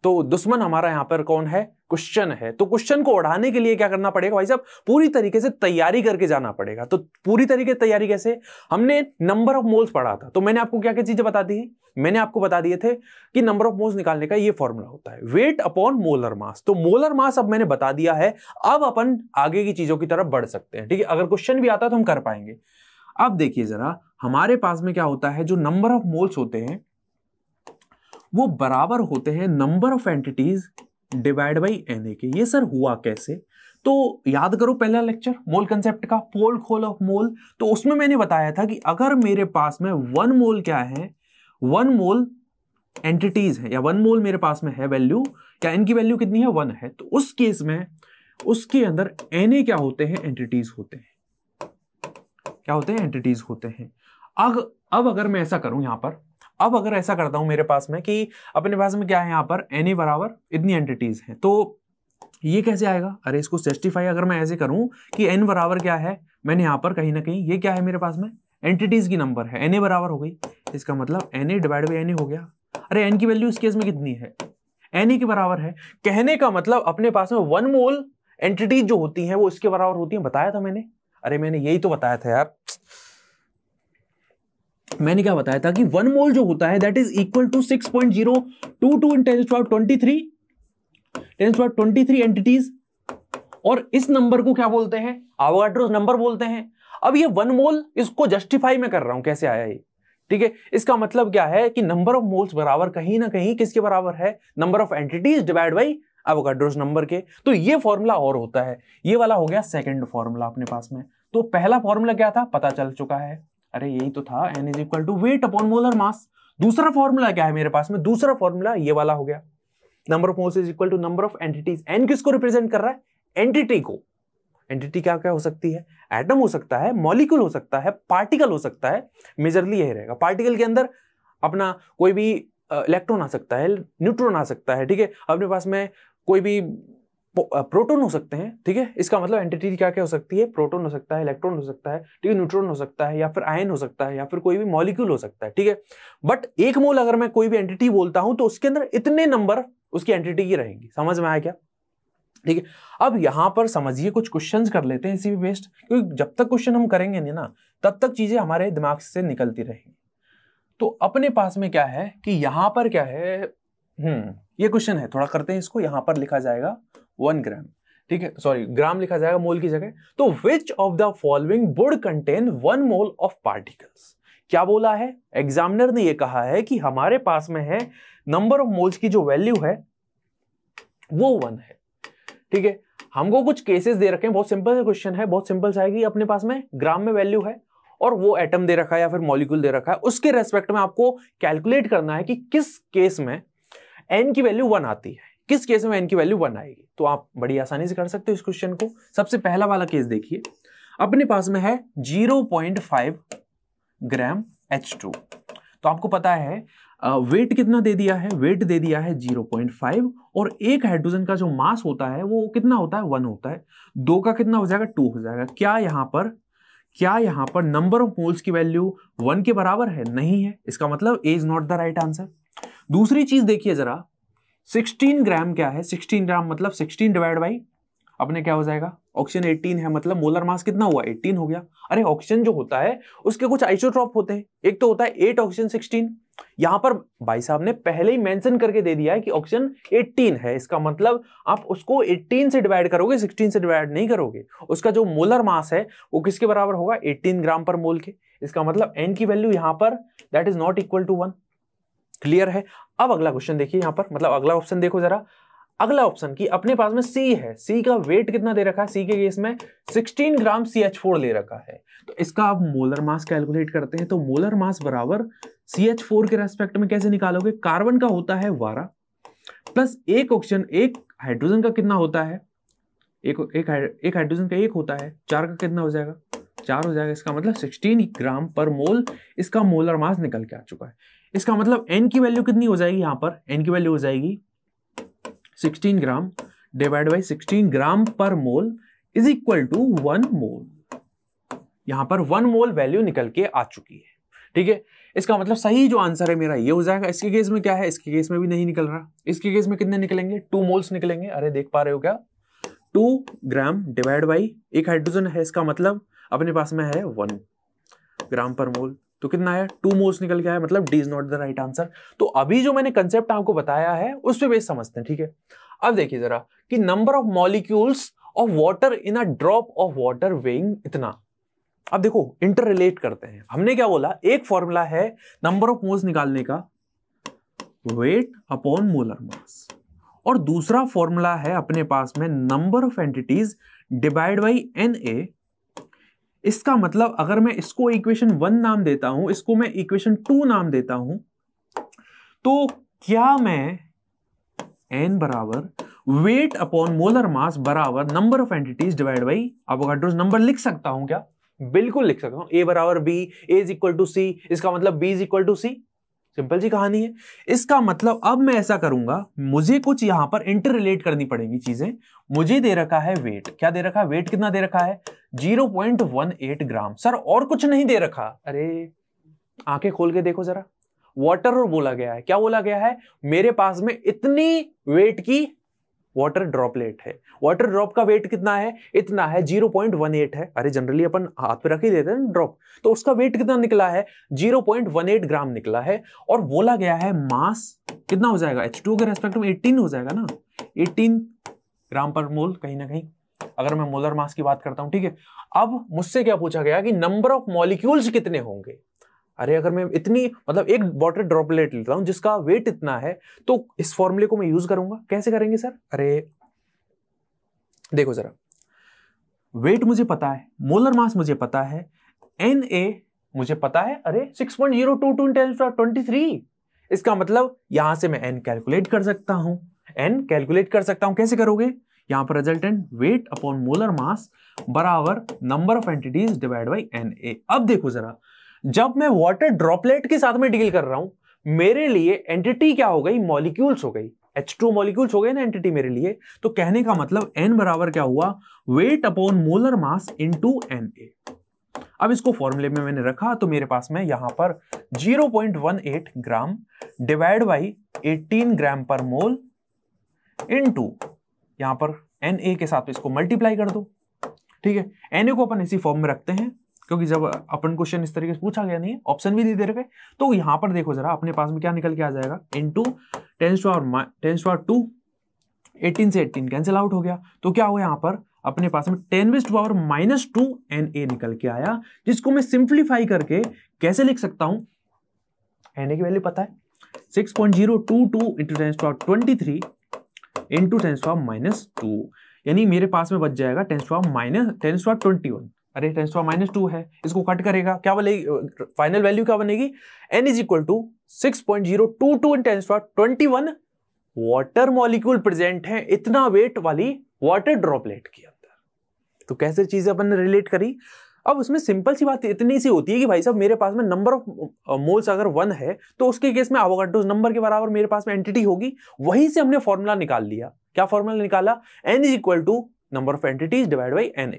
तो दुश्मन हमारा यहां पर कौन है, क्वेश्चन है। तो क्वेश्चन को उड़ाने के लिए क्या करना पड़ेगा भाई साहब, पूरी तरीके से तैयारी करके जाना पड़ेगा। तो पूरी तरीके से तैयारी कैसे, हमने नंबर ऑफ मोल्स पढ़ा था, तो मैंने आपको क्या क्या चीजें बता दी, मैंने आपको बता दिए थे कि नंबर ऑफ मोल्स निकालने का ये फॉर्मूला होता है, वेट अपॉन मोलर मास। तो मोलर मास अब मैंने बता दिया है, अब अपन आगे की चीजों की तरफ बढ़ सकते हैं, ठीक है। अगर क्वेश्चन भी आता है तो हम कर पाएंगे। अब देखिए जरा, हमारे पास में क्या होता है, जो नंबर ऑफ मोल्स होते हैं वो बराबर होते हैं number of entities divide by Na के। ये सर हुआ कैसे, तो याद करो पहला लेक्चर मोल कंसेप्ट का, पोल खोल ऑफ मोल। तो उसमें मैंने बताया था कि अगर मेरे पास में 1 मोल क्या है, 1 मोल एंटिटीज है या 1 मोल मेरे पास में है वैल्यू, या n की वैल्यू कितनी है 1 है, तो उस केस में उसके अंदर Na क्या होते हैं, एंटिटीज होते हैं। क्या होते हैं, एंटिटीज होते हैं। अब अगर मैं ऐसा करूं यहां पर, अब अगर ऐसा करता हूं मेरे पास में कि अपने पास में क्या है यहां पर Na बराबर इतनी एंटिटीज हैं, तो ये कैसे आएगा, अरे इसको जस्टिफाई अगर मैं ऐसे करूं कि n बराबर क्या है, मैंने यहां पर कहीं ना कहीं ये क्या है मेरे पास में एंटिटीज की नंबर है, Na बराबर हो गई, इसका मतलब Na डिवाइड बाई Na हो गया। अरे n की वैल्यू इस केस में कितनी है, Na के बराबर है। कहने का मतलब अपने पास में 1 मोल एंटिटीज जो होती हैं वो इसके बराबर होती हैं, बताया था मैंने। अरे मैंने यही तो बताया था यार, मैंने क्या बताया था कि 1 मोल जो होता है that is equal to 6.022 in 10⁻23 entities, और इस नंबर को क्या बोलते हैं, एवोगाड्रोस नंबर बोलते हैं। अब ये 1 मोल, इसको जस्टिफाई मैं कर रहा हूं कैसे आया ये, ठीक है। इसका मतलब क्या है कि नंबर ऑफ मोल्स बराबर कहीं ना कहीं किसके बराबर है, number of entities divide by Avogadro's number के। तो ये फॉर्मूला और होता है, ये वाला हो गया सेकंड फॉर्मूला अपने पास में। तो पहला फॉर्मूला क्या था, पता चल चुका है, अरे यही तो था, n is equal to weight upon molar mass. दूसरा फॉर्मूला क्या है मेरे पास में, दूसरा फॉर्मूला ये वाला हो गया, number of moles is equal to number of entities. n किसको रिप्रेजेंट कर रहा है, एंटिटी को। एंटिटी क्या क्या हो सकती है, एटम हो सकता है, मॉलिक्यूल हो सकता है, पार्टिकल हो सकता है, मेजरली यही रहेगा। पार्टिकल के अंदर अपना कोई भी इलेक्ट्रॉन आ सकता है, न्यूट्रॉन आ सकता है, ठीक है। अपने पास में कोई भी प्रोटॉन हो सकते हैं, ठीक है। इसका मतलब एंटिटी क्या क्या हो सकती है, प्रोटॉन हो सकता है, इलेक्ट्रॉन हो सकता है, ठीक है, न्यूट्रॉन हो सकता है, या फिर आयन हो सकता है, या फिर कोई भी मॉलिक्यूल हो सकता है, ठीक है। बट 1 मोल अगर मैं कोई भी एंटिटी बोलता हूं तो उसके अंदर इतने नंबर उसकी एंटिटी की रहेंगी। समझ में आया क्या, ठीक है। अब यहां पर समझिए कुछ क्वेश्चंस कर लेते हैं इसी बेस्ड, क्योंकि जब तक क्वेश्चन हम करेंगे नहीं ना तब तक चीजें हमारे दिमाग से निकलती रहेंगी। तो अपने पास में क्या है कि यहां पर क्या है, ये क्वेश्चन है, थोड़ा करते हैं इसको। यहां पर लिखा जाएगा 1 ग्राम, ठीक है, सॉरी ग्राम लिखा जाएगा मोल की जगह। तो which of the following would contain 1 mole of particles. क्या बोला है, एग्जामिनर ने ये कहा है कि हमारे पास में है नंबर ऑफ मोल्स की जो वैल्यू है वो 1 है, ठीक है। हमको कुछ केसेस दे रखे हैं, बहुत सिंपल क्वेश्चन है, बहुत सिंपल सा है कि अपने पास में ग्राम में वैल्यू है और वो एटम दे रखा है या फिर मॉलिक्यूल दे रखा है, उसके रेस्पेक्ट में आपको कैलकुलेट करना है कि किस केस में n की वैल्यू 1 आती है, किस केस में n की वैल्यू 1 आएगी। तो आप बड़ी आसानी से कर सकते हो इस क्वेश्चन को। सबसे पहला वाला केस देखिए, अपने पास में है 0.5 ग्राम H2। तो आपको पता है वेट कितना दे दिया है, वेट दे दिया है 0.5, और एक हाइड्रोजन का जो मास होता है वो कितना होता है, 1 होता है। 2 का कितना हो जाएगा, 2 हो जाएगा। क्या यहां पर नंबर ऑफ मोल्स की वैल्यू 1 के बराबर है, नहीं है, इसका मतलब A is not the right answer. दूसरी चीज देखिए जरा, 16 ग्राम क्या है, 16 ग्राम मतलब 16 डिवाइड बाई अपने क्या हो जाएगा, ऑक्सीजन 18 है, मतलब मोलर मास कितना हुआ, 18 हो गया। अरे ऑक्सीजन जो होता है उसके कुछ आइसोटॉप होते हैं, एक तो होता है 8 ऑक्सीजन 16। यहां पर भाई साहब ने पहले ही मेंशन करके दे दिया है कि ऑक्सीजन 18 है, इसका मतलब आप उसको 18 से डिवाइड करोगे, 16 से डिवाइड नहीं करोगे। उसका जो मोलर मास है वो किसके बराबर होगा, 18 ग्राम पर मोल के। इसका मतलब n की वैल्यू यहां पर that is not equal to 1। Clear है। अब अगला क्वेश्चन देखिए यहां पर, मतलब अगला ऑप्शन देखो जरा, अगला ऑप्शन की अपने पास में C है, C का वेट कितना दे रखा है, C के केस में 16 ग्राम CH4 ले रखा है। तो इसका आप मोलर मास कैलकुलेट करते हैं, तो मोलर मास बराबर CH4 के रेस्पेक्ट में कैसे निकालोगे, कार्बन का होता है 12 प्लस एक ऑक्सीजन, एक हाइड्रोजन का कितना होता है, एक हाइड्रोजन का 1 होता है, 4 का कितना हो जाएगा, 4 हो जाएगा। इसका मतलब 16 ग्राम पर मोल इसका मोलर मास निकल के आ चुका है। इसका मतलब n की वैल्यू कितनी हो जाएगी, यहां पर n की वैल्यू हो जाएगी 16 ग्राम डिवाइड बाई 16 ग्राम पर मोल इज इक्वल टू 1 मोल। यहां पर 1 मोल वैल्यू निकल के आ चुकी है, ठीक है। इसका मतलब सही जो आंसर है मेरा ये हो जाएगा। इसके केस में क्या है, इसके केस में भी नहीं निकल रहा, इसके केस में कितने निकलेंगे, 2 मोल्स निकलेंगे। अरे देख पा रहे हो क्या, 2 ग्राम डिवाइड बाई एक हाइड्रोजन है, इसका मतलब अपने पास में है 1 ग्राम पर मोल, तो कितना आया, 2 मोल्स निकल के आया, मतलब D is not the right answer. तो अभी जो मैंने कंसेप्ट आपको बताया है उस पे बेस समझते हैं, ठीक है। अब देखिए जरा कि number of molecules of water in a drop of water weighing इतना। अब देखो इंटर रिलेट करते हैं, हमने क्या बोला, एक फॉर्मूला है नंबर ऑफ मोल्स निकालने का, वेट अपॉन मोलर मास, और दूसरा फॉर्मूला है अपने पास में number of entities divide by Na। इसका मतलब अगर मैं इसको इक्वेशन 1 नाम देता हूं, इसको मैं इक्वेशन 2 नाम देता हूं, तो क्या मैं n बराबर वेट अपॉन मोलर मास बराबर number of entities divide by Avogadro's number लिख सकता हूं क्या? बिल्कुल लिख सकता हूं। a बराबर b, a is equal to c, इसका मतलब b is equal to c। Simple सी कहानी है। इसका मतलब अब मैं ऐसा करूंगा, मुझे कुछ यहां पर इंटर रिलेट करनी पड़ेंगी चीजें। मुझे दे रखा है वेट, क्या दे रखा है? वेट कितना दे रखा है? 0.18 ग्राम। सर और कुछ नहीं दे रखा? अरे आंखें खोल के देखो जरा, वाटर और बोला गया है। क्या बोला गया है? मेरे पास में इतनी वेट की वाटर ड्रॉपलेट है। वाटर ड्रॉप का वेट कितना है? इतना है, 0.18 है। अरे जनरली अपन हाथ पे रख ही देते हैं ड्रॉप, तो उसका वेट कितना निकला है? 0.18 ग्राम निकला है। और बोला गया है मास कितना हो जाएगा? H2 के रेस्पेक्ट में 18 हो जाएगा ना, 18 ग्राम पर मोल कहीं ना कहीं, अगर मैं मोलर मास की बात करता हूं। ठीक है, अब मुझसे क्या पूछा गया कि नंबर ऑफ मॉलिक्यूल्स कितने होंगे। अरे अगर मैं इतनी मतलब एक वाटर ड्रॉपलेट लेता हूं जिसका वेट इतना है, तो इस फॉर्मूले को मैं यूज करूंगा। कैसे करेंगे सर? अरे देखो जरा, वेट मुझे पता है, मोलर मास मुझे पता है, Na मुझे पता है, अरे 6.022 × 10⁻23। इसका मतलब यहां से मैं n कैलकुलेट कर सकता हूं। n कैलकुलेट कर सकता हूं। कैसे करोगे? यहां पर resultant weight upon molar mass बराबर number of entities divide by Na। अब देखो जरा, जब मैं वाटर ड्रॉपलेट के साथ में डील कर रहा हूं, मेरे लिए एंटिटी क्या हो गई? मॉलिक्यूल्स हो गई। H2 मॉलिक्यूल्स हो गए ना एंटिटी मेरे लिए। तो कहने का मतलब n बराबर क्या हुआ? Wait upon molar mass into Na। अब इसको फॉर्मूले में मैंने रखा, तो मेरे पास में यहां पर 0.18 ग्राम डिवाइड बाई 18 ग्राम पर मोल इनटू यहां पर Na के साथ इसको मल्टीप्लाई कर दो। ठीक है, Na को अपन इसी फॉर्म में रखते हैं, क्योंकि जब अपन क्वेश्चन इस तरीके से पूछा गया नहीं है, ऑप्शन भी नहीं दे रखे, तो यहां पर देखो जरा, अपने पास में क्या निकल के आ जाएगा? इनटू 10⁻², 18 से 18 कैंसिल आउट हो गया। तो क्या हुआ? यहां पर अपने पास में 10⁻⁻² Na निकल के आया, जिसको मैं सिंप्लीफाई करके कैसे लिख सकता हूं? Na की वैल्यू पता है, 6.022 × 10⁻23 इंटू 10⁻², यानी मेरे पास में बच जाएगा 10⁻21। अरे 10⁻² है, इसको कट करेगा, क्या बनेगी? फाइनल वैल्यू क्या बनेगी? n is equal to 6.022 × 10⁻21 water molecule present है इतना वेट वाली वाटर ड्रॉपलेट के अंदर। तो कैसे चीजें अपन ने रिलेट करी? अब उसमें सिंपल सी बात इतनी सी होती है कि भाई साहब, मेरे पास में नंबर ऑफ मोल्स अगर 1 है, तो उसके केस में एवोगाड्रोस नंबर के बराबर मेरे पास में एंटिटी होगी। वहीं से हमने फॉर्मूला निकाल लिया। क्या फॉर्मूला निकाला? n is equal to number of entities divide by Na।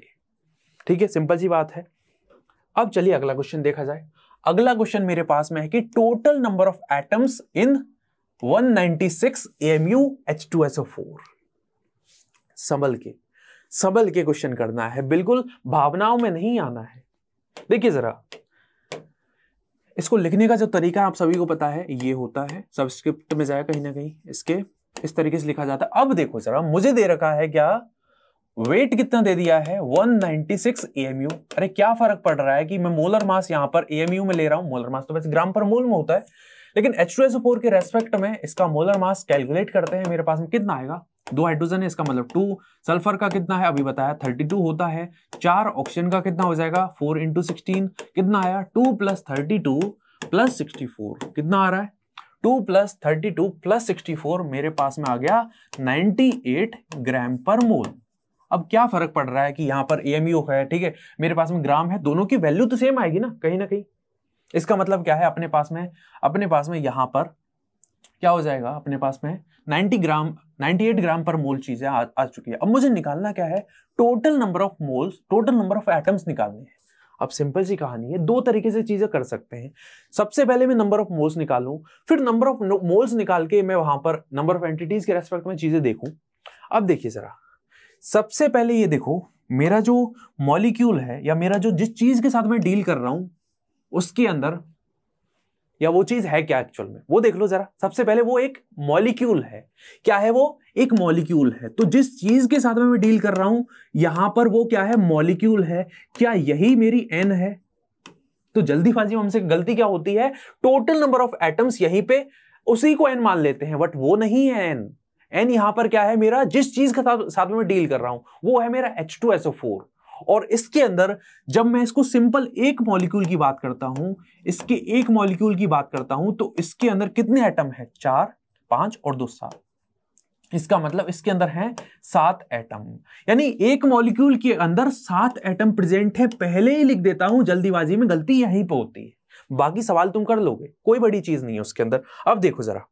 ठीक है, सिंपल सी बात है। अब चलिए अगला क्वेश्चन देखा जाए। अगला क्वेश्चन मेरे पास में है कि total number of atoms in 196 AMU H2SO4। संभल के क्वेश्चन करना है, बिल्कुल भावनाओं में नहीं आना है। देखिए जरा, इसको लिखने का जो तरीका आप सभी को पता है, ये होता है सबस्क्रिप्ट में जाए कहीं ना कहीं, इसके इस तरीके से लिखा जाता है। अब देखो जरा, मुझे दे रखा है क्या? वेट कितना दे दिया है? 196 AMU। अरे क्या फर्क पड़ रहा है कि मैं मोलर मास यहां पर AMU में ले रहा हूं? मोलर मास तो वैसे ग्राम पर मोल में होता है, लेकिन H2SO4 के रेस्पेक्ट में इसका मोलर मास कैलकुलेट करते हैं। मेरे पास में कितना आएगा? 2 हाइड्रोजन है, इसका मतलब 2। सल्फर का कितना है? अभी बताया 32 होता है। 4 ऑक्सीजन का कितना हो जाएगा? 4 × 16 कितना आया? 2 + 32 + 64 कितना आ रहा है? 2 + 32 + 64 मेरे पास में आ गया 98 ग्राम पर मोल। अब क्या फर्क पड़ रहा है कि यहां पर AMU है, ठीक है, मेरे पास में ग्राम है, दोनों की वैल्यू तो सेम आएगी ना कहीं। इसका मतलब क्या है? अपने पास में यहां पर क्या हो जाएगा? अपने पास में 98 ग्राम पर मोल चीजें आ चुकी है। अब मुझे निकालना क्या है? Total number of moles, total number of atoms निकालने हैं। अब सिंपल सी कहानी है, 2 तरीके से चीजें कर सकते हैं। सबसे पहले मैं नंबर ऑफ मोल्स निकालूं, फिर नंबर ऑफ मोल्स निकाल के मैं वहां पर नंबर ऑफ एंटिटीज के रेस्पेक्ट में चीजें देखूं। अब देखिए जरा, सबसे पहले ये देखो, मेरा जो मॉलिक्यूल है या मेरा जो जिस चीज के साथ मैं डील कर रहा हूं उसके अंदर, या वो चीज है क्या एक्चुअल में, वो देख लो जरा। सबसे पहले वो एक मॉलिक्यूल है। क्या है वो? एक मॉलिक्यूल है। तो जिस चीज के साथ में मैं डील कर रहा हूं यहां पर वो क्या है? मॉलिक्यूल है। क्या यही मेरी n है? तो जल्दीबाजी में हमसे गलती क्या होती है? टोटल नंबर ऑफ एटम्स यहीं पे उसी को n मान लेते हैं, बट वो नहीं है n। n यहां पर क्या है? मेरा जिस चीज के साथ में डील कर रहा हूं वो है मेरा H2SO4। और इसके अंदर जब मैं इसको सिंपल एक मॉलिक्यूल की बात करता हूं, इसके एक मॉलिक्यूल की बात करता हूं, तो इसके अंदर कितने एटम है? 4, 5 और 2 7। इसका मतलब इसके अंदर है 7 एटम, यानी एक मॉलिक्यूल के अंदर 7 एटम प्रेजेंट है। पहले ही लिख देता हूं, जल्दीबाजी में गलती यहीं पे होती है, बाकी सवाल तुम कर लोगे, कोई बड़ी चीज नहीं है उसके अंदर। अब देखो जरा,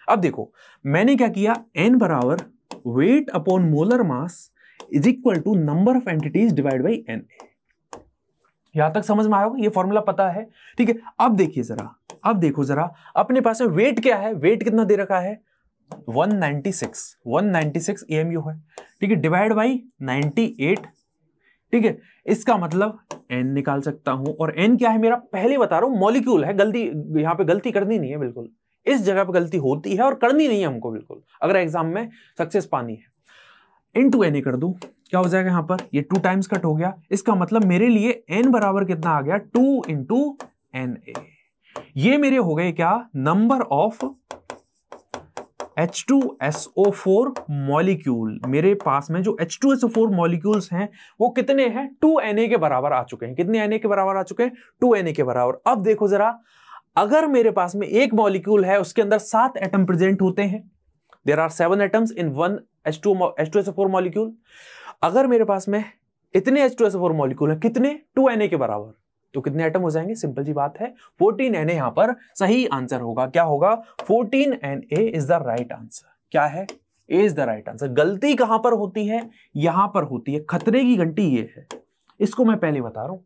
अब देखो मैंने क्या किया, n बराबर weight upon molar mass is equal to number of entities divide by N. यहां तक समझ में आया होगा, ये फॉर्मूला पता है, ठीक है। अब देखिए जरा, अब देखो जरा, अपने पास में वेट क्या है, वेट कितना दे रखा है? 196 एमयू है, ठीक है, डिवाइड बाई 98, ठीक है। इसका मतलब n निकाल सकता हूं, और n क्या है मेरा? पहले बता रहा हूं मॉलिक्यूल है, गलती यहां पे गलती करनी नहीं है बिल्कुल, इस जगह पे गलती होती है और करनी नहीं है हमको बिल्कुल, अगर एग्जाम में सक्सेस पानी है। इनटू एन कर दूं, क्या हो जाएगा यहां पर? ये 2 टाइम्स कट हो गया, इसका मतलब मेरे लिए n बराबर कितना आ गया? 2 इंटू एन ए। ये मेरे हो गए क्या? Number of H2SO4 molecule. मेरे पास में जो H2SO4 मॉलिक्यूल्स हैं वो कितने हैं? 2Na के बराबर आ चुके हैं। कितने Na के बराबर आ चुके हैं? 2Na के बराबर। अब देखो जरा, अगर मेरे पास में एक मॉलिक्यूल है, उसके अंदर 7 एटम प्रेजेंट होते हैं, there are 7 atoms in one H2SO4 molecule. अगर मेरे पास में इतने H2SO4 मॉलिक्यूल हैं, कितने? 2Na के बराबर, तो कितने एटम हो जाएंगे? सिंपल सी बात है, 14Na यहां पर सही आंसर होगा। क्या होगा? 14Na is the right answer. क्या है? ए इज द राइट आंसर। गलती कहां पर होती है? यहां पर होती है, खतरे की घंटी ये है, इसको मैं पहले बता रहा हूं।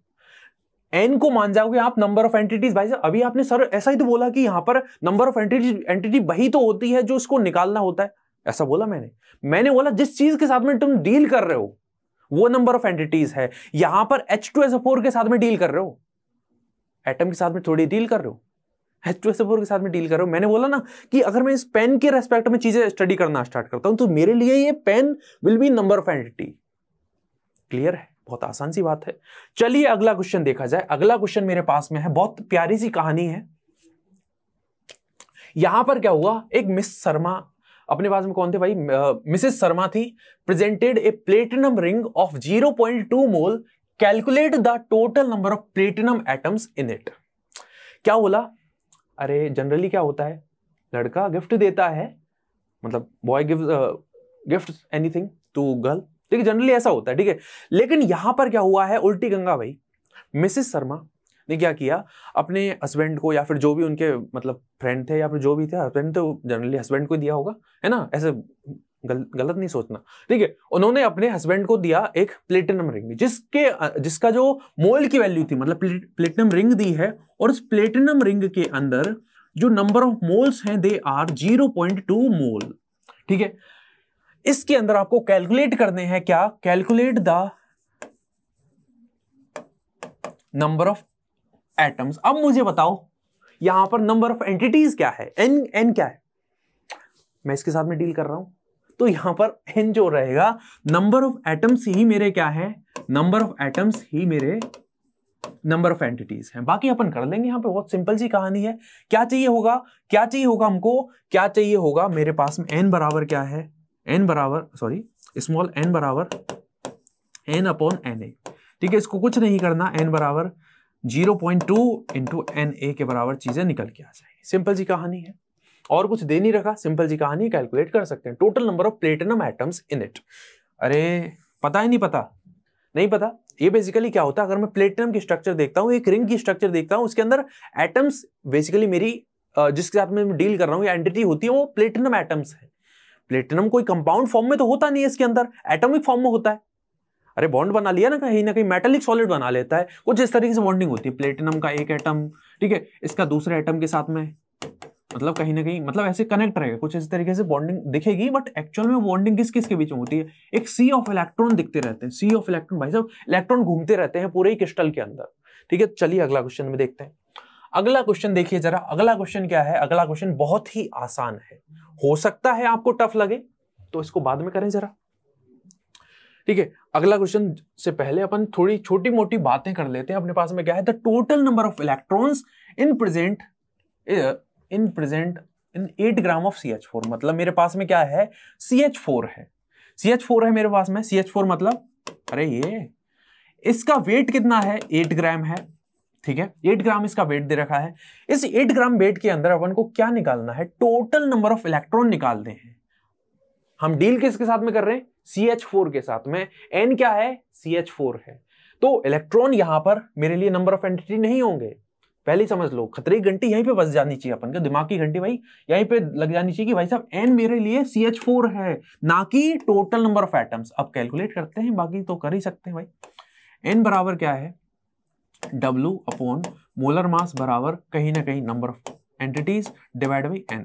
एन को मान जाओगे आप नंबर ऑफ एंटिटीज। भाई साहब अभी आपने सर ऐसा ही तो बोला कि यहां पर नंबर ऑफ एंटिटी वही तो होती है जो इसको निकालना होता है, ऐसा बोला मैंने बोला जिस चीज के साथ में तुम डील कर रहे हो वो नंबर ऑफ एंटिटीज है। यहां पर H2SO4 के साथ में डील कर रहे हो, एटम के साथ में थोड़ी डील कर रहे हो, H2SO4 के साथ में डील कर रहे हो। मैंने बोला ना कि अगर मैं इस पेन के रेस्पेक्ट में चीजें स्टडी करना स्टार्ट करता हूं तो मेरे लिए ये pen will be number of entity. Clear है? बहुत आसान सी बात है। चलिए अगला क्वेश्चन देखा जाए। अगला क्वेश्चन मेरे पास में है, बहुत प्यारी सी कहानी है। यहां पर क्या हुआ, एक मिस शर्मा, अपने पास में कौन थे भाई? मिसेस शर्मा थी। Presented A platinum ring of 0.2 mole, calculate the total number of platinum atoms in it. क्या बोला? अरे जनरली क्या होता है, लड़का गिफ्ट देता है, मतलब boy gift anything to girl, ठीक है, जनरली ऐसा होता है, ठीक है। लेकिन यहां पर क्या हुआ है, उल्टी गंगा भाई। मिसेस शर्मा ने क्या किया, अपने हस्बैंड को या फिर जो भी उनके मतलब फ्रेंड थे या फिर जो भी थे, हस्बैंड तो जनरली हस्बैंड को दिया होगा, है ना, ऐसे गलत नहीं सोचना, ठीक है। उन्होंने अपने हस्बैंड को दिया एक प्लेटिनम रिंग, जिसका जो मोल की वैल्यू थी, मतलब प्लेटिनम रिंग दी है, और उस प्लेटिनम रिंग के अंदर जो नंबर ऑफ मोल्स हैं दे आर 0.2 मोल, ठीक है। इसके अंदर आपको कैलकुलेट करने हैं क्या? Calculate the number of atoms. अब मुझे बताओ यहां पर नंबर ऑफ एंटिटीज क्या है? एन क्या है? मैं इसके साथ में डील कर रहा हूं, तो यहां पर एन जो रहेगा, नंबर ऑफ एटम्स ही मेरे क्या है? नंबर ऑफ एटम्स ही मेरे नंबर ऑफ एंटिटीज हैं। बाकी अपन कर लेंगे। यहां पे बहुत सिंपल सी कहानी है। क्या चाहिए होगा? क्या चाहिए होगा हमको? क्या चाहिए होगा? मेरे पास में एन बराबर क्या है? एन बराबर स्मॉल एन बराबर एन अपॉन एन ए, ठीक है। इसको कुछ नहीं करना, एन बराबर 0.2 इंटू एन ए के बराबर चीजें निकल के आ जाएगी। सिंपल सी कहानी है, और कुछ दे नहीं रखा, सिंपल सी कहानी, कैलकुलेट कर सकते हैं total number of platinum atoms in it. अरे पता ही नहीं पता, नहीं पता। ये बेसिकली क्या होता है, अगर मैं प्लेटिनम की स्ट्रक्चर देखता हूं, एक रिंग की स्ट्रक्चर देखता हूं, उसके अंदर एटम्स बेसिकली मेरी जिसके साथ में डील कर रहा हूं या एंटिटी होती है वो प्लेटिनम एटम्स है। प्लेटिनम कोई कंपाउंड फॉर्म में तो होता नहीं है, इसके अंदर एटॉमिक फॉर्म में होता है। अरे बॉन्ड बना लिया ना कहीं मेटालिक सॉलिड बना लेता है, कुछ इस तरीके से बॉन्डिंग होती है। प्लेटिनम का एक एटम, ठीक है, इसका दूसरे एटम के साथ में, मतलब कहीं ना कहीं मतलब ऐसे कनेक्ट रहेगा, कुछ इस तरीके से बॉन्डिंग दिखेगी, बट एक्चुअल में बॉन्डिंग किस किस के बीच में होती है? एक सी ऑफ इलेक्ट्रॉन दिखते रहते हैं, सी ऑफ इलेक्ट्रॉन। भाई साहब इलेक्ट्रॉन घूमते रहते हैं पूरे ही क्रिस्टल के अंदर, ठीक है। चलिए अगला क्वेश्चन में देखते हैं। अगला क्वेश्चन देखिए जरा। अगला क्वेश्चन क्या है? अगला क्वेश्चन बहुत ही आसान है, हो सकता है आपको टफ लगे, तो इसको बाद में करें जरा, ठीक है। अगला क्वेश्चन से पहले अपन थोड़ी छोटी मोटी बातें कर लेते हैं। अपने पास में क्या है? The total number of electrons in present in 8 gram of CH4। मतलब मेरे पास में क्या है? CH4 है, CH4 है मेरे पास में। CH4 मतलब अरे ये इसका वेट कितना है, 8 ग्राम है, ठीक है, 8 ग्राम इसका वेट दे रखा है। इस 8 ग्राम वेट के अंदर अपन को क्या निकालना है, टोटल नंबर ऑफ इलेक्ट्रॉन निकालने हैं। हम डील किसके साथ में कर रहे हैं, CH4 के साथ में। N क्या है, CH4 है, तो इलेक्ट्रॉन यहां पर मेरे लिए नंबर ऑफ एंटिटी नहीं होंगे। पहले समझ लो, खतरे की घंटी यहीं पे बस जानी चाहिए, अपन का दिमाग की घंटी भाई यहीं पे लग जानी चाहिए कि भाई साहब N मेरे लिए CH4 है, ना कि टोटल नंबर ऑफ एटम्स। अब कैलकुलेट करते हैं, बाकी तो कर ही सकते हैं भाई। N बराबर क्या है, W अपॉन मोलर मास बराबर कहीं ना कहीं number of entities divide by Na।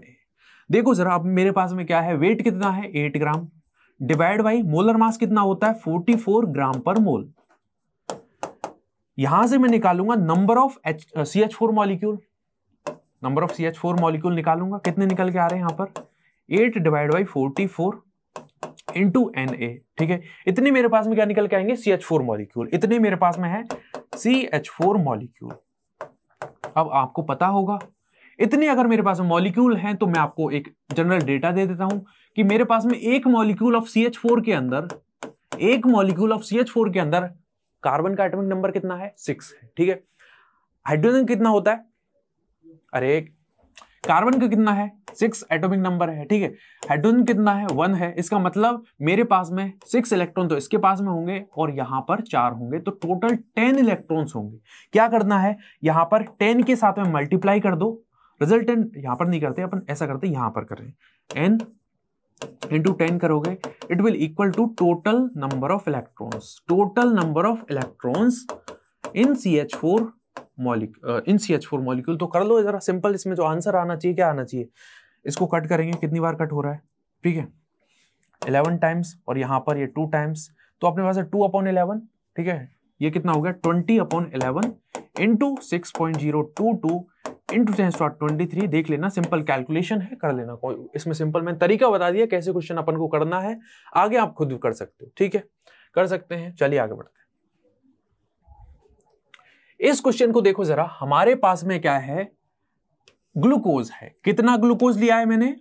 देखो जरा, अब मेरे पास में क्या है, वेट कितना है 8 ग्राम, डिवाइड बाई मोलर मास कितना होता है 44 ग्राम पर मोल। यहां से मैं निकालूंगा number of CH4 molecule, number of CH4 molecule निकालूंगा, कितने निकल के आ रहे हैं यहां पर 8 डिवाइड बाई 44 इंटू Na, ठीक है। इतने मेरे पास में क्या निकल के आएंगे, CH4 मॉलिक्यूल, इतने मेरे पास में है CH4 मॉलिक्यूल। अब आपको पता होगा इतने अगर मेरे पास मॉलिक्यूल हैं तो मैं आपको एक जनरल डेटा दे देता हूं कि मेरे पास में एक मॉलिक्यूल ऑफ CH4 के अंदर, एक मॉलिक्यूल ऑफ CH4 के अंदर कार्बन का एटॉमिक नंबर कितना है, 6 है, ठीक है। हाइड्रोजन कितना होता है, अरे कार्बन का कितना है 6 एटॉमिक नंबर है, ठीक है। हाइड्रोजन कितना है 1 है, इसका मतलब मेरे पास में 6 इलेक्ट्रॉन तो इसके पास में होंगे और यहां पर 4 होंगे, तो टोटल 10 इलेक्ट्रॉन्स होंगे। क्या करना है, यहां पर 10 के साथ में मल्टीप्लाई कर दो, रिजल्टेंट यहां पर नहीं करते अपन, ऐसा करते यहां पर कर रहे हैं, n इंटू 10 करोगे, it will equal to total number of electrons, total number of electrons in CH4 molecule. तो कर लो जरा सिंपल, इसमें जो आंसर आना चाहिए क्या आना चाहिए, इसको कट करेंगे, कितनी बार कट हो रहा है, ठीक है 11 टाइम्स, और यहां पर ये 2 टाइम्स, तो अपने पास है 2/11, ठीक है। ये कितना हो गया 20/11 इंटू 6.022 इंटू 10⁻23। देख लेना, सिंपल कैलकुलेशन है, कर लेना, कोई इसमें सिंपल मैंने तरीका बता दिया कैसे क्वेश्चन अपन को करना है, आगे आप खुद कर सकते हो, ठीक है, कर सकते हैं। चलिए आगे बढ़ते हैं। इस क्वेश्चन को देखो जरा, हमारे पास में क्या है, ग्लूकोज है। कितना ग्लूकोज लिया है मैंने,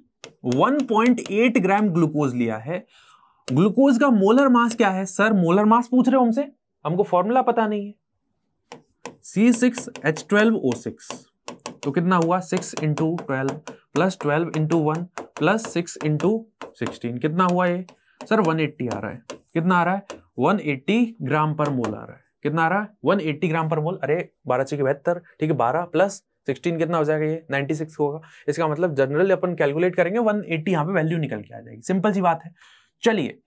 1.8 ग्राम ग्लूकोज लिया है। ग्लूकोज का मोलर मास क्या है, सर मोलर मास पूछ रहे हो हमसे, हमको फॉर्मूला पता नहीं है। C6H12O6, तो कितना हुआ 6 into 12 plus 12 into 1 plus 6 into 16, कितना हुआ ये सर 180 आ रहा है। कितना आ रहा है 180 ग्राम पर मोल आ रहा है। कितना आ रहा है 180 ग्राम पर मोल। अरे 12×72, ठीक है, 12 प्लस 16 कितना हो जाएगा, ये 96 होगा। इसका मतलब जनरली अपन कैलकुलेट करेंगे 180, यहाँ पे वैल्यू निकल के आ जाएगी, सिंपल सी बात है। चलिए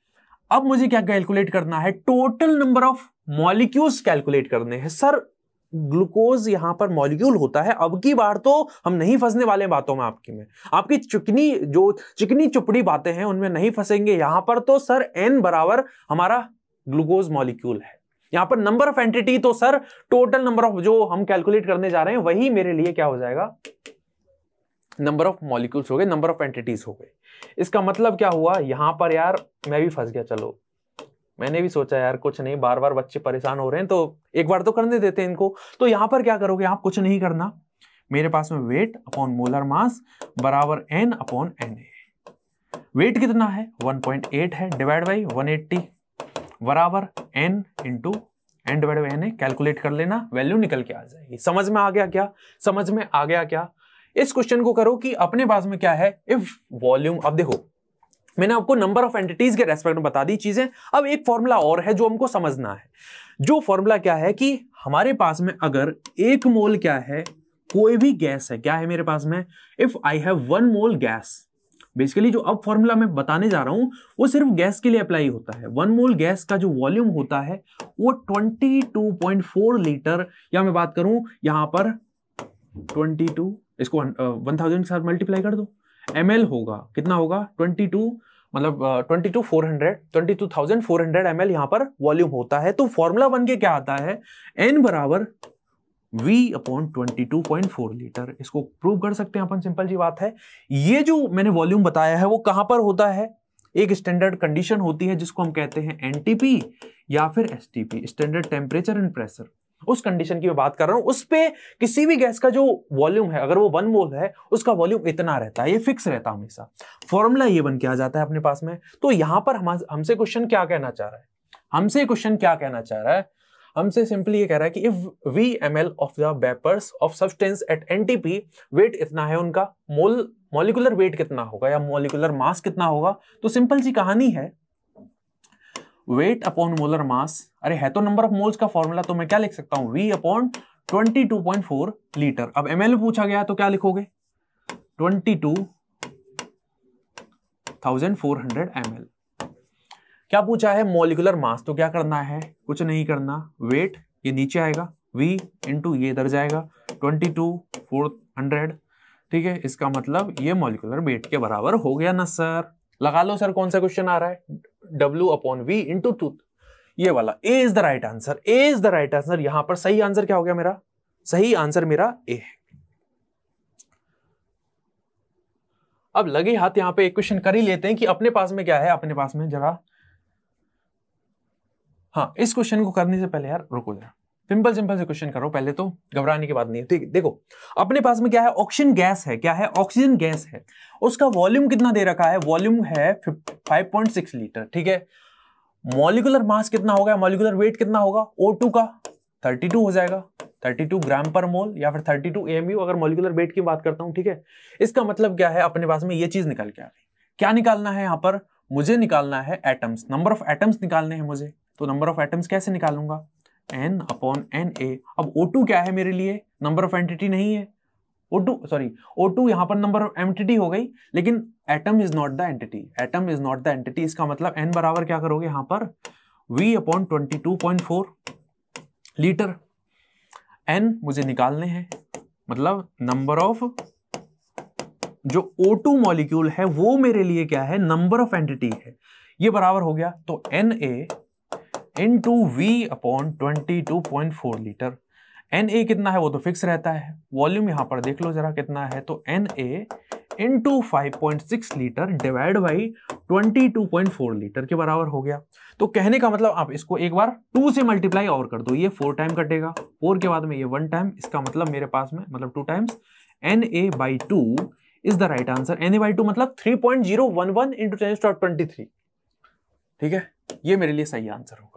अब मुझे क्या कैलकुलेट करना है, total number of molecules calculate करने हैं। सर ग्लूकोज यहां पर मॉलिक्यूल होता है, अब की बार तो हम नहीं फंसने वाले बातों में, आपकी चिकनी चुपड़ी बातें हैं उनमें नहीं फंसेंगे। यहां पर तो सर n बराबर हमारा ग्लूकोज मॉलिक्यूल है, यहां पर नंबर ऑफ एंटिटी तो सर टोटल नंबर ऑफ जो हम कैलकुलेट करने जा रहे हैं वही मेरे लिए क्या हो जाएगा, नंबर ऑफ मॉलिक्यूल्स हो गए, नंबर ऑफ एंटिटीज हो गए। इसका मतलब क्या हुआ, यहां पर यार मैं भी फंस गया। चलो मैंने भी सोचा यार कुछ नहीं, बार बार बच्चे परेशान हो रहे हैं तो एक बार तो करने देते हैं इनको। तो यहां पर क्या करोगे आप, कुछ नहीं करना, मेरे पास में वेट अपॉन मोलर मास बराबर n अपॉन Na। वेट कितना है 1.8 है, डिवाइड बाई 180 बराबर n into n divide by Na। Calculate कर लेना, वैल्यू निकल के आ जाएगी। समझ में आ गया क्या, समझ में आ गया क्या। इस क्वेश्चन को करो कि अपने पास में क्या है, इफ वॉल्यूम। अब देखो मैंने आपको नंबर ऑफ एंटिटीज के रेस्पेक्ट में बता दी चीजें। अब एक फॉर्मूला और है जो हमको समझना है। जो फॉर्मूला क्या है कि हमारे पास में अगर 1 मोल क्या है, कोई भी गैस है, क्या है मेरे पास में, if I have 1 mole gas. Basically जो अब फॉर्मूला मैं बताने जा रहा हूं वो सिर्फ गैस के लिए अप्लाई होता है। 1 मोल गैस का जो वॉल्यूम होता है वो 22.4 लीटर, या मैं बात करूं यहां पर 22, इसको 1000 के साथ मल्टीप्लाई कर दो, ml होगा। कितना होगा 22, मतलब 22,400 ml यहां पर वॉल्यूम होता है। तो फॉर्मूला बन के क्या आता है, n बराबर V अपॉन 22.4 लीटर। इसको प्रूव कर सकते हैं अपन, सिंपल जी बात है। ये जो मैंने वॉल्यूम बताया है वो कहां पर होता है, एक स्टैंडर्ड कंडीशन होती है जिसको हम कहते हैं NTP या फिर STP, standard temperature and pressure. उस कंडीशन की मैं बात कर रहा हूं। उस पे किसी भी गैस का जो वॉल्यूम है, अगर वो 1 मोल है, उसका वॉल्यूम इतना रहता है, ये फिक्स रहता है हमेशा। फॉर्मूला ये बन के आ जाता है अपने पास में। तो यहां पर हमसे क्वेश्चन क्या कहना चाह रहा है, हमसे क्वेश्चन क्या कहना चाह रहा है, हमसे सिंपली ये कह रहा है कि if we ml of the vapours of substance at NTP, weight इतना है उनका, मॉलिक्यूलर वेट कितना होगा या मॉलिक्यूलर मास कितना होगा। तो सिंपल सी कहानी है, वेट अपॉन मोलर मास, अरे है तो नंबर ऑफ मोल्स का फॉर्मूला, तो मैं क्या लिख सकता हूं, V अपॉन 22.4 लीटर। अब ml पूछा गया तो क्या लिखोगे, 22,400 ml। क्या पूछा है, मॉलिक्यूलर मास, तो क्या करना है, कुछ नहीं करना, वेट ये नीचे आएगा, V इंटू ये इधर जाएगा 22,400, ठीक है। इसका मतलब ये मॉलिक्यूलर वेट के बराबर हो गया ना सर। लगा लो सर कौन सा क्वेश्चन आ रहा है, W अपॉन V इंटू 2, ये वाला। A is the right answer, A is the right answer. यहां पर सही आंसर क्या हो गया मेरा, सही आंसर मेरा ए है। अब लगे हाथ यहां पे एक क्वेश्चन कर ही लेते हैं कि अपने पास में क्या है, अपने पास में जरा, हाँ इस क्वेश्चन को करने से पहले यार रुको जरा, सिंपल सिंपल से क्वेश्चन करो पहले, तो घबराने की बात नहीं है। ठीक, देखो अपने पास में क्या है, ऑक्सीजन गैस है, क्या है, ऑक्सीजन गैस है, उसका वॉल्यूम कितना दे रखा है, वॉल्यूम है 5.6 लीटर, ठीक है। मॉलिक्यूलर मास कितना होगा, मॉलिक्यूलर वेट कितना होगा, O2 का 32 हो जाएगा, 32 ग्राम पर मोल या फिर 32 AMU अगर मॉलिक्यूलर वेट की बात करता हूं, ठीक है। इसका मतलब क्या है, अपने पास में ये चीज निकल के आ गई। क्या निकालना है यहां पर, मुझे निकालना है एटम्स, नंबर ऑफ एटम्स निकालने हैं मुझे। तो नंबर ऑफ एटम्स कैसे निकालूंगा, N अपॉन Na। अब O2 क्या है मेरे लिए, नंबर ऑफ एंटिटी नहीं है, O2 यहां पर नंबर ऑफ एंटिटी हो गई, लेकिन atom is not the entity, atom is not the entity. इसका मतलब N बराबर क्या करोगे यहां पर, V अपॉन 22.4 लीटर। N मुझे निकालने हैं, मतलब नंबर ऑफ जो O2 मॉलिक्यूल है वो मेरे लिए क्या है, नंबर ऑफ एंटिटी है, ये बराबर हो गया। तो Na into V upon 22.4 litre. Na कितना है वो तो फिक्स रहता है, वॉल्यूम यहां पर देख लो जरा कितना है, तो Na into 5.6 litre divide by 22.4 litre के बराबर हो गया। तो कहने का मतलब आप इसको एक बार 2 से मल्टीप्लाई और कर दो, ये 4 टाइम कटेगा, 4 के बाद में ये 1 टाइम, इसका मतलब मेरे पास में मतलब 2 times Na/2 is the right answer. Na/2 मतलब 3.011 इंटू 10⁻23, ठीक है, ये मेरे लिए सही आंसर होगा।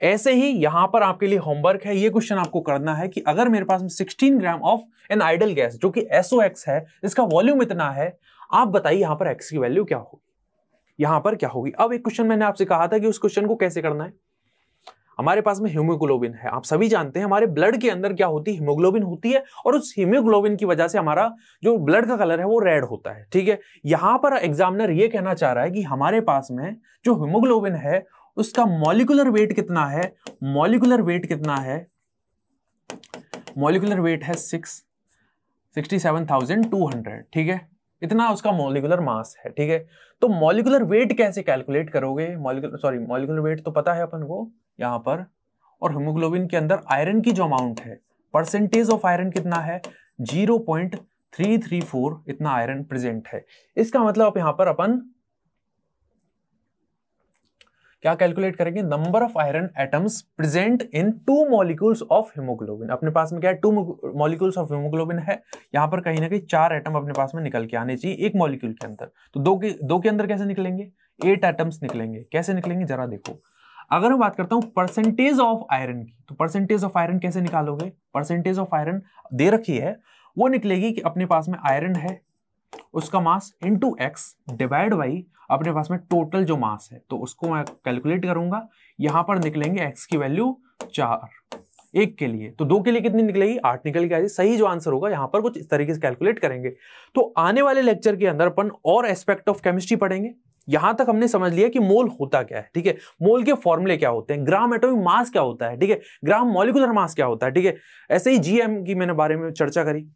ऐसे ही यहां पर आपके लिए होमवर्क है, ये क्वेश्चन आपको करना है कि अगर मेरे पास में 16 gram of an ideal gas जो कि SOX है, इसका वॉल्यूम इतना है, आप बताइए यहां पर x की वैल्यू क्या होगी, यहां पर क्या होगी। अब एक क्वेश्चन मैंने आपसे कहा था कि उस क्वेश्चन को कैसे करना है। हमारे पास में हीमोग्लोबिन है, आप सभी जानते हैं हमारे ब्लड के अंदर क्या होती है, हीमोग्लोबिन होती है, और उस हीमोग्लोबिन की वजह से हमारा जो ब्लड का कलर है वो रेड होता है, ठीक है। यहां पर एग्जामिनर ये कहना चाह रहा है कि हमारे पास में जो हीमोग्लोबिन है उसका मॉलिक्यूलर वेट कितना है, मॉलिक्यूलर वेट कितना है, मॉलिक्यूलर वेट है 67,200, ठीक है, इतना उसका मॉलिक्यूलर मास है, ठीक है। तो मॉलिक्यूलर वेट कैसे कैलकुलेट करोगे, मॉलिक्यूलर वेट तो पता है अपन को यहां पर, और हीमोग्लोबिन के अंदर आयरन की जो अमाउंट है, परसेंटेज ऑफ आयरन कितना है, 0.334 इतना आयरन प्रेजेंट है। इसका मतलब यहां पर अपन क्या कैलकुलेट करेंगे, number of iron atoms present in 2 molecules of haemoglobin. अपने पास में क्या है, 2 मॉलिक्यूल्स ऑफ हीमोग्लोबिन है, यहां पर कहीं ना कहीं 4 एटम अपने पास में निकल के आने चाहिए एक मॉलिक्यूल के अंदर। तो दो के अंदर कैसे निकलेंगे, 8 एटम्स निकलेंगे। कैसे निकलेंगे जरा देखो, अगर मैं बात करता हूं परसेंटेज ऑफ आयरन की, तो परसेंटेज ऑफ आयरन कैसे निकालोगे, परसेंटेज ऑफ आयरन दे रखी है, वो निकलेगी कि अपने पास में आयरन है उसका mass into x divide by अपने पास में टोटल जो मास है, तो उसको मैं कैलकुलेट करूंगा। यहां पर निकलेंगे एक्स की वैल्यू 4 एक के लिए, तो 2 के लिए कितनी निकलेगी, 8 निकल के आएगी। सही जो आंसर होगा यहां पर कुछ इस तरीके से कैलकुलेट करेंगे। तो आने वाले लेक्चर के अंदर अपन और एस्पेक्ट ऑफ केमिस्ट्री पढ़ेंगे। यहां तक हमने समझ लिया कि मोल होता क्या है, ठीक है, मोल के फॉर्मूले क्या होते हैं, ग्राम एटॉमिक मास क्या होता है, ठीक है, ग्राम मॉलिक्यूलर मास क्या होता है, ठीक है। ऐसे ही जीएम की मैंने बारे में चर्चा करी,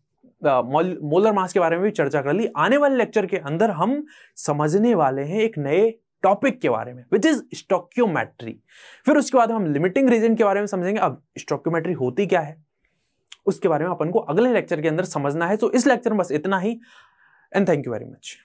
मोलर मास के बारे में भी चर्चा कर ली। आने वाले लेक्चर के अंदर हम समझने वाले हैं एक नए टॉपिक के बारे में, विच इज स्टोइकियोमेट्री। फिर उसके बाद हम लिमिटिंग रीजन के बारे में समझेंगे। अब स्टोइकियोमेट्री होती क्या है उसके बारे में अपन को अगले लेक्चर के अंदर समझना है। तो इस लेक्चर में बस इतना ही, and thank you very much.